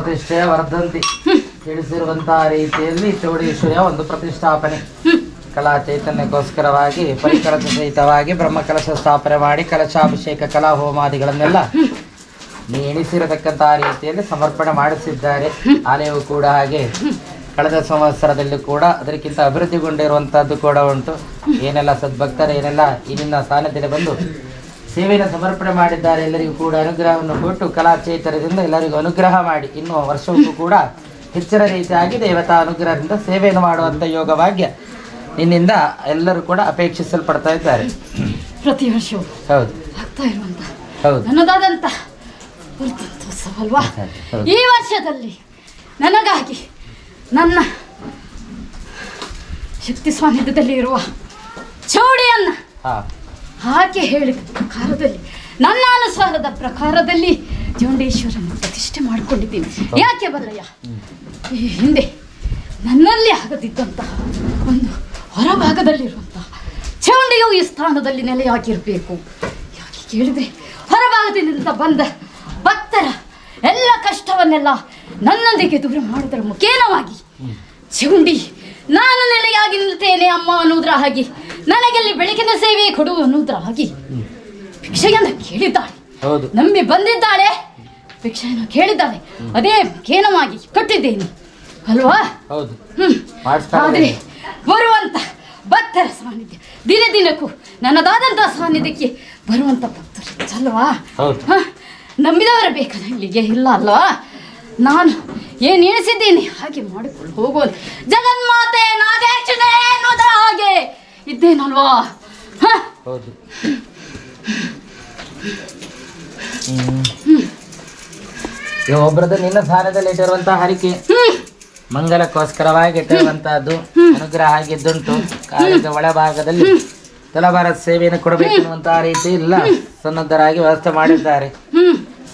ಪ್ರತಿಷ್ಠೆಯ ವರ್ಧಂತಿ ತಿಳಿಸಿರುವಂತಹ ರೀತಿಯಲ್ಲಿ ಚೌಡೇಶ್ವರಿಯ ಒಂದು ಪ್ರತಿಷ್ಠಾಪನೆ ಕಲಾ ಚೈತನ್ಯಕ್ಕೋಸ್ಕರವಾಗಿ ಪರಿಕರದ ಸಹಿತವಾಗಿ ಬ್ರಹ್ಮಕಲಶ ಸ್ಥಾಪನೆ ಮಾಡಿ ಕಲಶಾಭಿಷೇಕ ಕಲಾ ಹೋಮಾದಿಗಳನ್ನೆಲ್ಲ ನೀ ಎಣಿಸಿರತಕ್ಕಂತಹ ರೀತಿಯಲ್ಲಿ ಸಮರ್ಪಣೆ ಮಾಡಿಸಿದ್ದಾರೆ. ಆಲಯವು ಕೂಡ ಹಾಗೆ ಕಳೆದ ಸಂವತ್ಸರದಲ್ಲಿ ಕೂಡ ಅದಕ್ಕಿಂತ ಅಭಿವೃದ್ಧಿಗೊಂಡಿರುವಂತಹದ್ದು ಕೂಡ ಉಂಟು. ಏನೆಲ್ಲ ಸದ್ಭಕ್ತರು ಏನೆಲ್ಲ ಈ ನಿನ್ನ ಸಾನ್ನಿಧ್ಯದಲ್ಲಿ ಬಂದು ಸೇವೆಯನ್ನು ಸಮರ್ಪಣೆ ಮಾಡಿದ್ದಾರೆ, ಎಲ್ಲರಿಗೂ ಕೂಡ ಅನುಗ್ರಹವನ್ನು ಕೊಟ್ಟು ಕಲಾ ಚೈತನ್ಯದಿಂದ ಎಲ್ಲರಿಗೂ ಅನುಗ್ರಹ ಮಾಡಿ ಇನ್ನು ವರ್ಷಕ್ಕೂ ಕೂಡ ಹೆಚ್ಚಿನ ರೀತಿಯಾಗಿ ದೇವತಾ ಅನುಗ್ರಹದಿಂದ ಸೇವೆಯನ್ನು ಮಾಡುವಂತ ಯೋಗ ಭಾಗ್ಯ ನಿನ್ನಿಂದ ಎಲ್ಲರೂ ಕೂಡ ಅಪೇಕ್ಷಿಸಲ್ಪಡ್ತಾ ಇದ್ದಾರೆ. ಪ್ರತಿ ವರ್ಷವೂ ಹೌದು ಆಗ್ತಾ ಇರುವಂತ ಹೌದು ನನ್ನದಾದಂತ ವರ್ಧಂತೋತ್ಸವ ಅಲ್ವಾ? ಈ ವರ್ಷದಲ್ಲಿ ನನಗಾಗಿ ನನ್ನ ಶಕ್ತಿ ಸಾನ್ನಿಧ್ಯದಲ್ಲಿ ಇರುವ ಚೌಡಿಯನ್ನ ಹಾಗೆ ಹೇಳಿದ ಪ್ರಕಾರದಲ್ಲಿ ನನ್ನ ಅನುಸಾರದ ಪ್ರಕಾರದಲ್ಲಿ ಚೌಡೇಶ್ವರನ ಪ್ರತಿಷ್ಠೆ ಮಾಡಿಕೊಂಡಿದ್ದೀನಿ. ಯಾಕೆ ಬಲ್ಲಯ್ಯ, ಈ ಹಿಂದೆ ನನ್ನಲ್ಲಿ ಆಗದಿದ್ದಂತಹ ಒಂದು ಹೊರಭಾಗದಲ್ಲಿರುವಂತಹ ಚೌಂಡಿಯು ಈ ಸ್ಥಾನದಲ್ಲಿ ನೆಲೆಯಾಗಿರಬೇಕು. ಯಾಕೆ ಕೇಳಿದ್ರೆ ಹೊರಭಾಗದಿಂದ ಬಂದ ಭಕ್ತರ ಎಲ್ಲ ಕಷ್ಟವನ್ನೆಲ್ಲ ನನ್ನೊಂದಿಗೆ ದೂರ ಮಾಡುವುದರ ಮುಖೇನವಾಗಿ ಚೌಂಡಿ ನಾನು ನೆಲೆಯಾಗಿ ನಿಲ್ತೇನೆ ಅಮ್ಮ ಅನ್ನುವುದರ ಹಾಗೆ ನನಗೆಲ್ಲಿ ಬೆಳಕಿನ ಸೇವೆ ಕೊಡು ಅನ್ನುವುದರ ಹಾಗೆ ಭಿಕ್ಷೆಯನ್ನು ಕೇಳಿದ್ದಾಳೆ. ನಂಬಿ ಬಂದಿದ್ದಾಳೆ, ಭಿಕ್ಷೆಯನ್ನು ಕೇಳಿದ್ದಾಳೆ. ಅದೇ ಮುಖೇನವಾಗಿ ಕಟ್ಟಿದ್ದೇನೆ ಅಲ್ವಾ? ಆದ್ರೆ ಬರುವಂತ ಭಕ್ತರ ಸಾನ್ನಿಧ್ಯ ದಿನ ದಿನಕ್ಕೂ ನನ್ನದಾದಂತಹ ಸಾನ್ನಿಧ್ಯಕ್ಕೆ ಬರುವಂತ ಭಕ್ತರು ಅಲ್ವಾ? ನಂಬಿದವರ ಬೇಕಲ್ಲ ಇಲ್ಲಿಗೆ ಇಲ್ಲ ಅಲ್ವಾ? ನಾನು ಏನು ಎಣಿಸಿದ್ದೀನಿ ಹಾಗೆ ಮಾಡಿಕೊಂಡು ಹೋಗೋದು. ಜಗನ್ಮಾತೆ ನಾಗೇಕ್ಷಣೆ ಅನ್ನೋದರ ಹಾಗೆ ಇದ್ದೇನಲ್ವಾ? ಒಬ್ಬರದ್ದು ನಿನ್ನ ಸ್ಥಾನದಲ್ಲಿ ಇಟ್ಟಿರುವಂತಹ ಹರಿಕೆ ಮಂಗಲಕ್ಕೋಸ್ಕರವಾಗಿ ಇಟ್ಟಿರುವಂತಹದ್ದು ಅನುಗ್ರಹ ಆಗಿದ್ದುಂಟು. ಕಾರ್ಯದ ಒಳಭಾಗದಲ್ಲಿ ತಲಭಾರ ಸೇವೆಯನ್ನು ಕೊಡಬೇಕು ಅನ್ನುವಂತಹ ರೀತಿ ಇಲ್ಲ ಸನ್ನದ್ಧರಾಗಿ ವ್ಯವಸ್ಥೆ ಮಾಡಿದ್ದಾರೆ.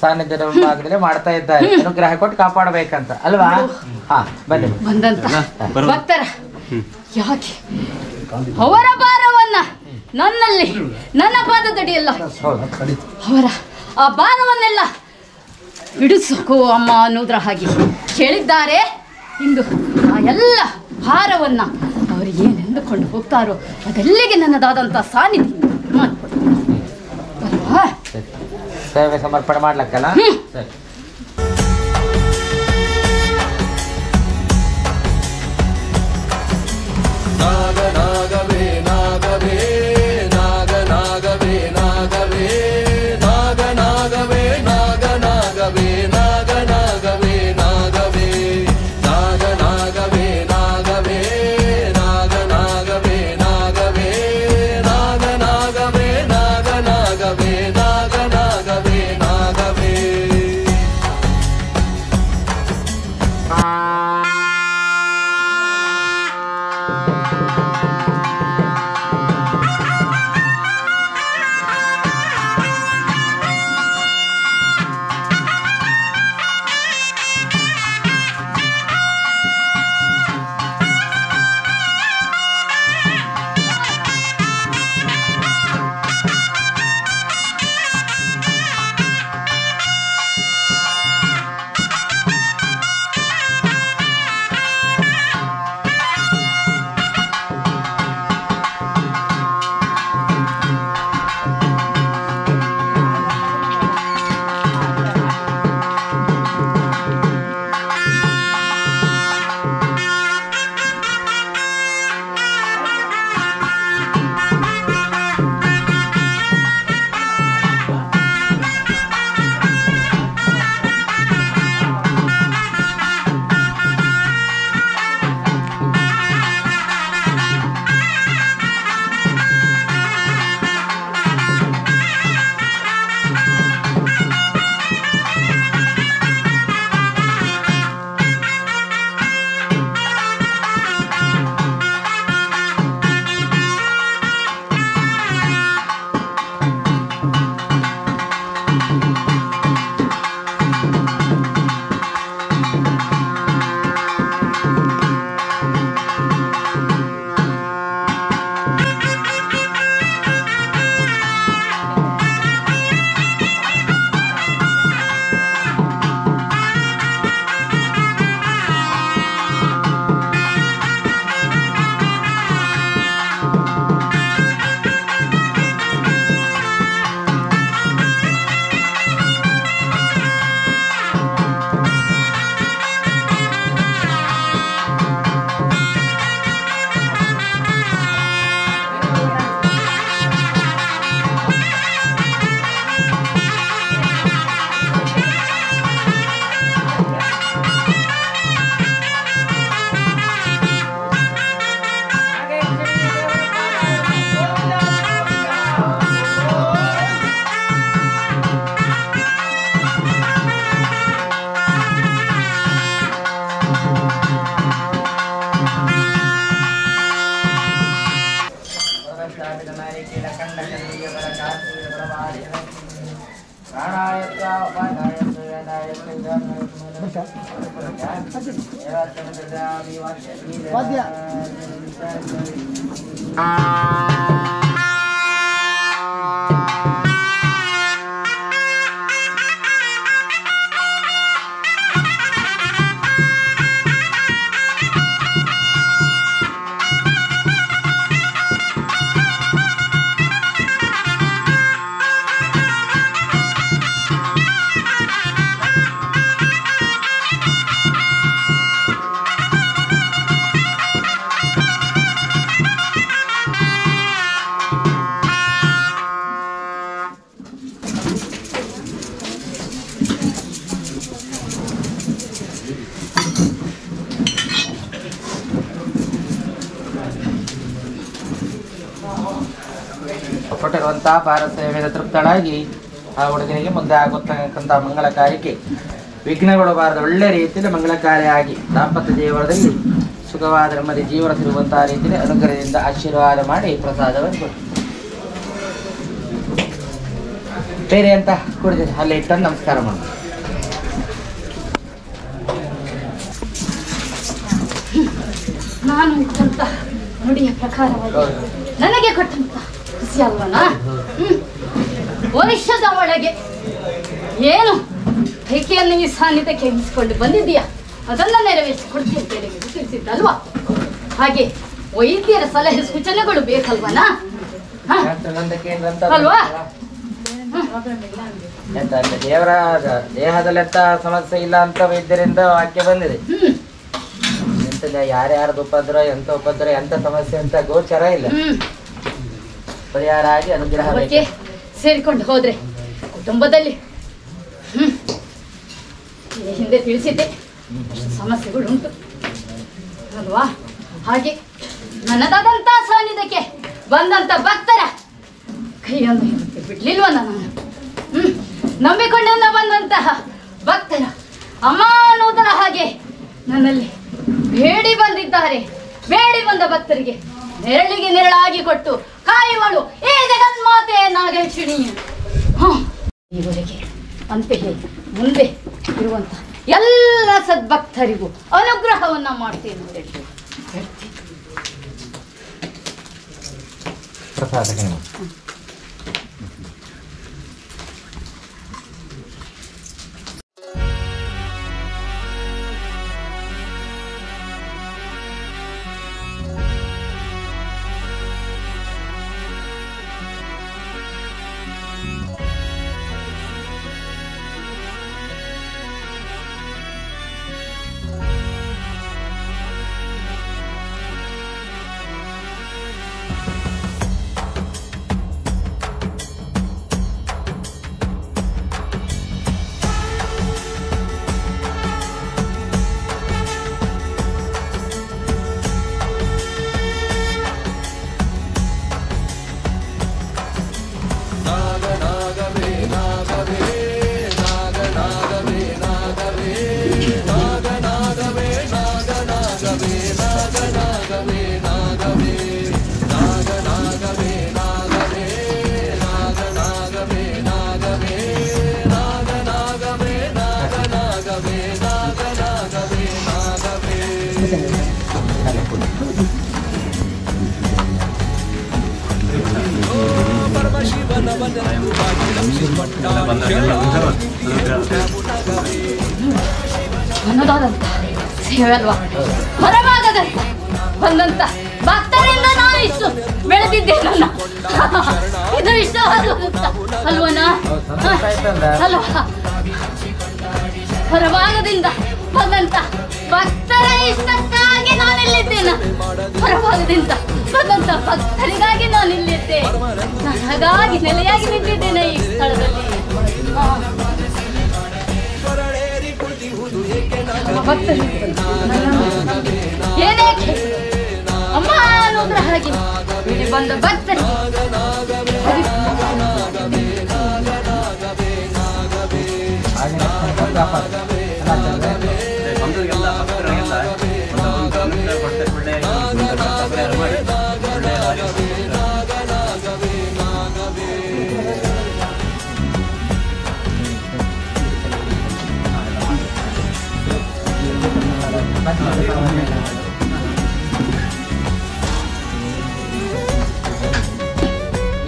ಸಾನ್ನಿಧ್ಯದ ಭಾಗದಲ್ಲಿ ಮಾಡ್ತಾ ಇದ್ದಾರೆ, ಅನುಗ್ರಹ ಕೊಟ್ಟು ಕಾಪಾಡಬೇಕಂತ ಅಲ್ವಾ? ಬನ್ನಿ ಬಂದಂತ ಭಕ್ತರ ಯಾಕೆ ಅವರ ಭಾರವನ್ನ ನನ್ನಲ್ಲಿ ನನ್ನ ಪಾದದಡಿಯಲ್ಲ ಅವರ ಆ ಭಾರವನ್ನೆಲ್ಲ ಬಿಡಿಸೋಕು ಅಮ್ಮ ಅನ್ನೋದ್ರ ಹಾಗೆ ಕೇಳಿದ್ದಾರೆ. ಇಂದು ಆ ಎಲ್ಲ ಭಾರವನ್ನ ಅವರು ಏನೆಂದುಕೊಂಡು ಹೋಗ್ತಾರೋ ಅದೆಲ್ಲಿಗೆ ನನ್ನದಾದಂಥ ಸಾನ್ನಿಧ್ಯ ಮಾಡಿಕೊಡ್ತಾರೆ ಅಲ್ವಾ? ಸೇವೆ ಸಮರ್ಪಣೆ ಮಾಡ್ಲಕ್ಕಲ್ಲ. ಸರಿ. ಕೊಟ್ಟಿರುವಂತಹ ಭಾರತ ಸೇವೆಯ ತೃಪ್ತಳಾಗಿ ಆ ಹುಡುಗನಿಗೆ ಮುಂದೆ ಆಗುತ್ತಕ್ಕಂಥ ಮಂಗಳ ಕಾರ್ಯಕ್ಕೆ ವಿಘ್ನಗಳು ಬಾರದ ಒಳ್ಳೆ ರೀತಿಯಲ್ಲಿ ಮಂಗಳ ಕಾರ್ಯ ಆಗಿ ದಾಂಪತ್ಯ ಜೀವನದಲ್ಲಿ ಸುಖವಾದ ನೆಮ್ಮದಿ ಜೀವನ ತಿರುಗುವಂತಹ ರೀತಿಯಲ್ಲಿ ಅನುಗ್ರಹದಿಂದ ಆಶೀರ್ವಾದ ಮಾಡಿ ಪ್ರಸಾದವನ್ನು ಕೊಟ್ಟು ಬೇರೆ ಅಂತ ಕುಡಿದಿದೆ ಅಲ್ಲಿ ಇಟ್ಟನ್ನು ನಮಸ್ಕಾರ ಮಾಡಿ ನಾನು ಇಟ್ಟಂತ ನುಡಿಯ ಪ್ರಕಾರವಾಗಿ ನನಗೆ ಕೊಟ್ಟಂತ ಖುಷಿ ಅಲ್ವನಾ? ವರ್ಷದ ಒಳಗೆ ಏನು ಏಕೆಯನ್ನು ಈ ಸಾನ್ನಿಧ್ಯಕ್ಕೆ ಎನಿಸಿಕೊಂಡು ಬಂದಿದ್ದೀಯಾ ಅದನ್ನ ನೆರವೇರಿಸಿಕೊಡ್ತೀನಿ ಅಂತ ನಿಮಗೆ ತಿಳಿಸಿದ್ದಲ್ವಾ? ಹಾಗೆ ವೈದ್ಯರ ಸಲಹೆ ಸೂಚನೆಗಳು ಬೇಕಲ್ವನಾ? ಅಲ್ವಾ? ದೇವರ ದೇಹದಲ್ಲಿ ಎಂತ ಸಮಸ್ಯೆ ಇಲ್ಲ ಅಂತ ವೈದ್ಯರಿಂದ ವಾಕ್ಯ ಬಂದಿದೆ. ಎಂತ ಯಾರ್ಯಾರ್ದು ಉಪದ್ರ ಎಂತ ಉಪದ್ರ ಎಂತ ಸಮಸ್ಯೆ ಅಂತ ಗೋಚರ ಇಲ್ಲ. ಪರಿಹಾರ ಆಗಿ ಅನುಗ್ರಹ ಸೇರಿಕೊಂಡು ಹೋದ್ರೆ ಕುಟುಂಬದಲ್ಲಿ ಹಿಂದೆ ತಿಳಿಸಿದ್ದೆ ಸಮಸ್ಯೆಗಳು ಉಂಟು ಅಲ್ವಾ? ಹಾಗೆ ನನ್ನದಾದಂತ ಸಾನ್ನಿಧ್ಯಕ್ಕೆ ಬಂದಂತ ಭಕ್ತರ ಕೈಯನ್ನು ಬಿಡ್ಲಿಲ್ವ ನಾನು? ನಂಬಿಕೊಂಡ ಬಂದಂತಹ ಭಕ್ತರ ಅಮ್ಮ ಅನ್ನೋದರ ಹಾಗೆ ನನ್ನಲ್ಲಿ ಬೇಡಿ ಬಂದಿದ್ದಾರೆ. ಬೇಡಿ ಬಂದ ಭಕ್ತರಿಗೆ ನೆರಳಿಗೆ ನೆರಳಾಗಿ ಕೊಟ್ಟು ಕಾಯುವಳು ಈ ಜಗನ್ಮಾತೆ ನಾಗೇಶ್ವರಿ. ಈವರೆಗೆ ಅಂತೆಯೇ ಮುಂದೆ ಇರುವಂತಹ ಎಲ್ಲ ಸದ್ಭಕ್ತರಿಗೂ ಅನುಗ್ರಹವನ್ನ ಮಾಡ್ತೇನೆ ಅಂತ ಹೇಳ್ತೀನಿ. ಅನ್ನದಾದಂತ ಸೇವೆ ಅಲ್ವಾ? ಹೊರಭಾಗದಂತ ಬಂದಂತ ಭಕ್ತರಿಂದ ನಾನು ಇಷ್ಟು ಬೆಳೆದಿದ್ದೇನಲ್ಲ, ಇದು ಇಷ್ಟವಾದಂತ ಅಲ್ವನ ಅಲ್ವಾ? ಹೊರಭಾಗದಿಂದ ಬಂದಂತ ಭಕ್ತರ ಇಷ್ಟಕ್ಕಾಗಿ ನಾನಿಲ್ಲಿದ್ದೇನೆ. ಹೊರಭಾಗದಿಂದ ಬಂದಂತ ಭಕ್ತರಿಗಾಗಿ ನಾನಿಲ್ಲಿದ್ದೆ. ನಾನು ಹಾಗಾಗಿ ನೆಲೆಯಾಗಿ ನಿಂತಿದ್ದೇನೆ ಈ ಸ್ಥಳದಲ್ಲಿ. ಏನೇಕೆ ಅಮ್ಮ ಅನ್ನೋದ್ರ ಹಾಗೆ ಇಲ್ಲಿ ಬಂದ ಭಕ್ತರಿಗೆ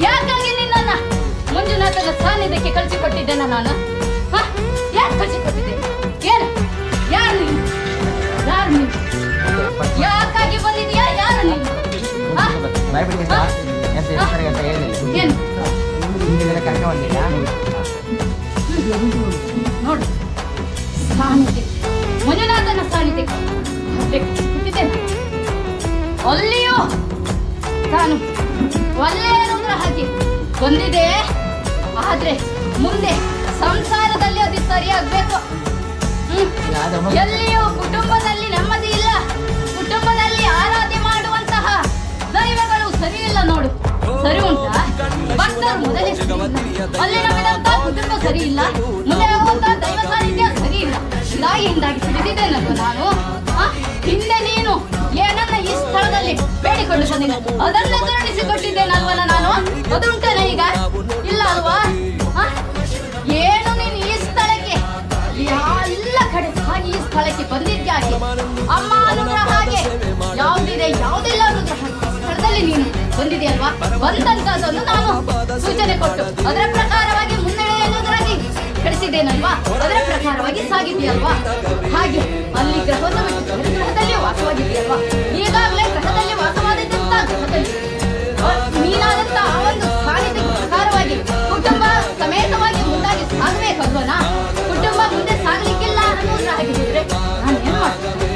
ಯಾಕಾಗಿ ನಿನ್ನ ಮಂಜುನಾಥನ ಸಾನ್ನಿಧ್ಯಕ್ಕೆ ಕಳಿಸಿಕೊಟ್ಟಿದ್ದೇನ ನಾನು? ಯಾರು ಕಳಿಸಿಕೊಟ್ಟಿದ್ದೆ? ಏನು? ಯಾರು ನೀನು? ಯಾರು ನೀನು? ಯಾಕಾಗಿ ಬಂದಿದ್ಯಾ? ಯಾರು ನೀನು? ಏನು ನೋಡು, ಸಾನ್ನಿಧ್ಯ ಮಂಜುನಾಥನ ಸಾನ್ನಿಧ್ಯಕ್ಕೆ ಕೊಟ್ಟಿದ್ದೇನೆ. ಅಲ್ಲಿಯೂ ತಾನು ಒಳ್ಳೆ ರುದ್ರ ಹಾಕಿ ಬಂದಿದೆ. ಆದ್ರೆ ಮುಂದೆ ಸಂಸಾರದಲ್ಲಿ ಅದು ಸರಿಯಾಗಬೇಕು. ಎಲ್ಲಿಯೂ ಕುಟುಂಬದಲ್ಲಿ ನೆಮ್ಮದಿ ಇಲ್ಲ. ಕುಟುಂಬದಲ್ಲಿ ಆರಾಧನೆ ಮಾಡುವಂತಹ ದೈವಗಳು ಸರಿ ಇಲ್ಲ. ನೋಡು, ಸರಿ ಉಂಟಾ? ಭಕ್ತರು ಮೊದಲೇ ಅಲ್ಲಿ ನಮ್ಮಿದಂತ ಕುಟುಂಬ ಸರಿ ಇಲ್ಲ. ಮುಂದೆ ಆಗುವಂತಹ ದೈವ ಸಾನ್ನಿಧ್ಯ ಸರಿ ಇಲ್ಲ. ಹಿಂದಾಗಿ ತಿಳಿದಿದ್ದೇನಲ್ವ ನಾನು? ಹಿಂದೆ ನೀನು ಏನನ್ನ ಈ ಸ್ಥಳದಲ್ಲಿ ಬೇಡಿಕೊಂಡು ಬಂದಿದ್ದೆ, ಅದನ್ನೇ ಕರುಣಿಸಿಕೊಟ್ಟಿದ್ದೇನಲ್ವಲ್ಲ ನಾನು? ಅದುಂಟೇನ ಈಗ? ಇಲ್ಲ ಅಲ್ವಾ? ಏನು ನೀನು ಈ ಸ್ಥಳಕ್ಕೆ ಎಲ್ಲ ಕಡೆ ಹಾಗೆ ಈ ಸ್ಥಳಕ್ಕೆ ಬಂದಿದ್ಯಾಕೆ? ಅಮ್ಮ ಅನ್ನೋದ್ರ ಹಾಗೆ ಯಾವುದಿದೆ ಯಾವುದಿಲ್ಲ ಅನ್ನೋದ್ರ ಸ್ಥಳದಲ್ಲಿ ನೀನು ಬಂದಿದೆಯಲ್ವಾ? ಬಂದಂತದನ್ನು ನಾನು ಸೂಚನೆ ಕೊಟ್ಟು ಅದರ ಪ್ರಕಾರವಾಗಿ ಮುನ್ನಡೆ ಎನ್ನುವುದರಾಗಿ ಕಳಿಸಿದ್ದೇನಲ್ವಾ? ಅದರ ಪ್ರಕಾರವಾಗಿ ಸಾಗಿದೆಯಲ್ವಾ? ಹಾಗೆ ಅಲ್ಲಿ ಗ್ರಹವನ್ನು ಬಿಟ್ಟು ಗ್ರಹದಲ್ಲಿ ವಾಸವಾಗಿದೆಯಲ್ವಾ? ಈಗಾಗಲೇ ಗ್ರಹದಲ್ಲಿ ವಾಸವಾದಂತ ಗ್ರಹದಲ್ಲಿ ನೀನಾದಂತ ಆ ಒಂದು ಸಾನ್ನಿಧ್ಯ ಪ್ರಕಾರವಾಗಿ ಕುಟುಂಬ ಸಮೇತವಾಗಿ ಮುಂದಾಗಿ ಸಾಗಬೇಕಲ್ವನಾ? ಕುಟುಂಬ ಮುಂದೆ ಸಾಗಲಿಕ್ಕಿಲ್ಲ ಅನ್ನೋದ್ರ ಹಾಗಿದ್ರೆ ನಾನು ಏನ್ ಮಾಡ್ತೀನಿ?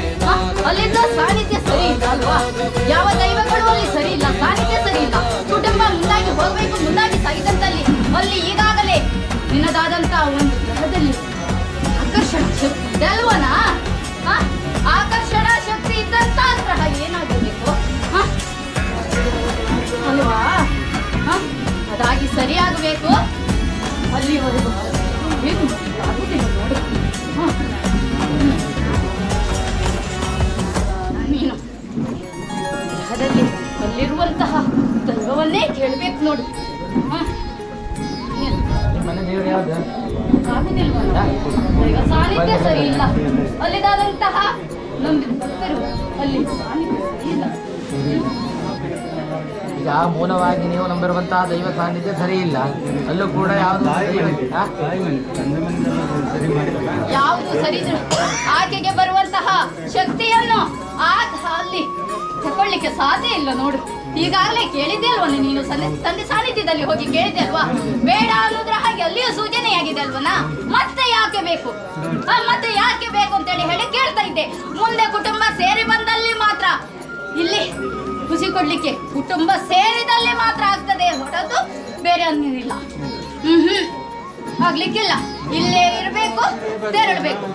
ಅಲ್ಲಿಂದ ಸಾನ್ನಿಧ್ಯ ಸರಿ ಇಲ್ಲ ಅಲ್ವಾ? ಯಾವ ದೈವಗಳು ಅಲ್ಲಿ ಸರಿ ಇಲ್ಲ, ಸಾನ್ನಿಧ್ಯ ಸರಿ ಇಲ್ಲ. ಕುಟುಂಬ ಮುಂದಾಗಿ ಹೋಗ್ಬೇಕು, ಮುಂದಾಗಿ ಸಾಗಿದಂತಲ್ಲಿ ಅಲ್ಲಿ ಈಗಾಗಲೇ ನಿನ್ನದಾದಂತ ಒಂದು ಗ್ರಹದಲ್ಲಿ ಆಕರ್ಷಣ ಶಕ್ತಿ ಇದೆ ಅಲ್ವನಾ? ಆಕರ್ಷಣ ಶಕ್ತಿ ಇದ್ದಂತ ಗ್ರಹ ಏನಾಗಿರ್ಬೇಕು ಅಲ್ವಾ? ಅದಾಗಿ ಸರಿಯಾಗಬೇಕು. ಅಲ್ಲಿವರೆಗೂ ಏನು ಆಗುದಿಲ್ಲ ನೋಡು. ನೀನು ಗ್ರಹದಲ್ಲಿ ಅಲ್ಲಿರುವಂತಹ ದೈವವನ್ನೇ ಕೇಳಬೇಕು ನೋಡು. ಆಗುದಿಲ್ವಲ್ಲ? ಈಗ ಸಾನ್ನಿಧ್ಯ ಸರಿ ಇಲ್ಲ. ಅಲ್ಲಿದಾದಂತಹ ನಂಬಿದ ಭಕ್ತರು ಅಲ್ಲಿ ಸಾನ್ನಿಧ್ಯ ಸರಿ ಇಲ್ಲ. ಈಗ ಮೂಲವಾಗಿ ನೀವು ನಂಬಿರುವಂತಹ ದೈವ ಸಾನ್ನಿಧ್ಯ ಸರಿ ಇಲ್ಲ. ಅಲ್ಲೂ ಕೂಡ ಯಾವುದು ಸರಿ ಆಕೆಗೆ ಬರುವಂತಹ ಶಕ್ತಿಯನ್ನು ಅಲ್ಲಿ ತಗೊಳ್ಳಿಕ್ಕೆ ಸಾಧ್ಯ ಇಲ್ಲ ನೋಡು. ಈಗಾಗಲೇ ಕೇಳಿದ್ದೆ ಅಲ್ವ ನೀನು? ತಂದೆ ಸಾನ್ನಿಧ್ಯದಲ್ಲಿ ಹೋಗಿ ಕೇಳಿದ್ದೆ ಅಲ್ವಾ? ಬೇಡ ಅನ್ನೋದ್ರ ಹಾಗೆ ಅಲ್ಲಿಯೂ ಸೂಚನೆಯಾಗಿದೆ ಅಲ್ವನಾ? ಮತ್ತೆ ಯಾಕೆ ಬೇಕು? ಮತ್ತೆ ಯಾಕೆ ಬೇಕು ಅಂತೇಳಿ ಹೇಳಿ ಕೇಳ್ತಾ ಇದ್ದೆ. ಮುಂದೆ ಕುಟುಂಬ ಸೇರಿ ಬಂದಲ್ಲಿ ಮಾತ್ರ ಇಲ್ಲಿ ಖುಷಿ ಕೊಡ್ಲಿಕ್ಕೆ ಕುಟುಂಬ ಸೇರಿದಲ್ಲಿ ಮಾತ್ರ ಆಗ್ತದೆ ಹೊರತು ಬೇರೆ ಅನ್ನೋದಿಲ್ಲ. ಆಗ್ಲಿಕ್ಕಿಲ್ಲ. ಇಲ್ಲೇ ಇರಬೇಕು, ತೆರಳಬೇಕು.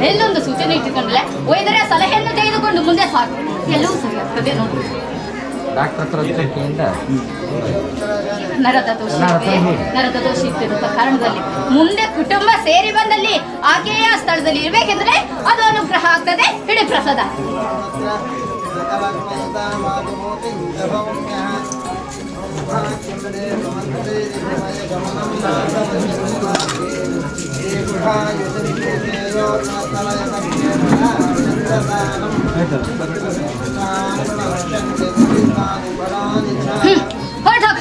ಎಲ್ಲೊಂದು ಸೂಚನೆ ಇಟ್ಟುಕೊಂಡ್ರೆ ವೈದ್ಯರ ಸಲಹೆಯನ್ನು ತೆಗೆದುಕೊಂಡು ಮುಂದೆ ಸಾಕು, ಎಲ್ಲವೂ ಸರಿ ಆಗ್ತದೆ ನೋಡಿ. ನರದ ದೋಷ ಇತ್ತಿರುವ ಕಾರಣದಲ್ಲಿ ಮುಂದೆ ಕುಟುಂಬ ಸೇರಿ ಬಂದಲ್ಲಿ ಆಕೆಯ ಸ್ಥಳದಲ್ಲಿ ಇರ್ಬೇಕೆಂದ್ರೆ ಅದು ಅನುಗ್ರಹ ಆಗ್ತದೆ. ಹಿಡಿ ಪ್ರಸಾದ. ಹೊರಟೋಗ.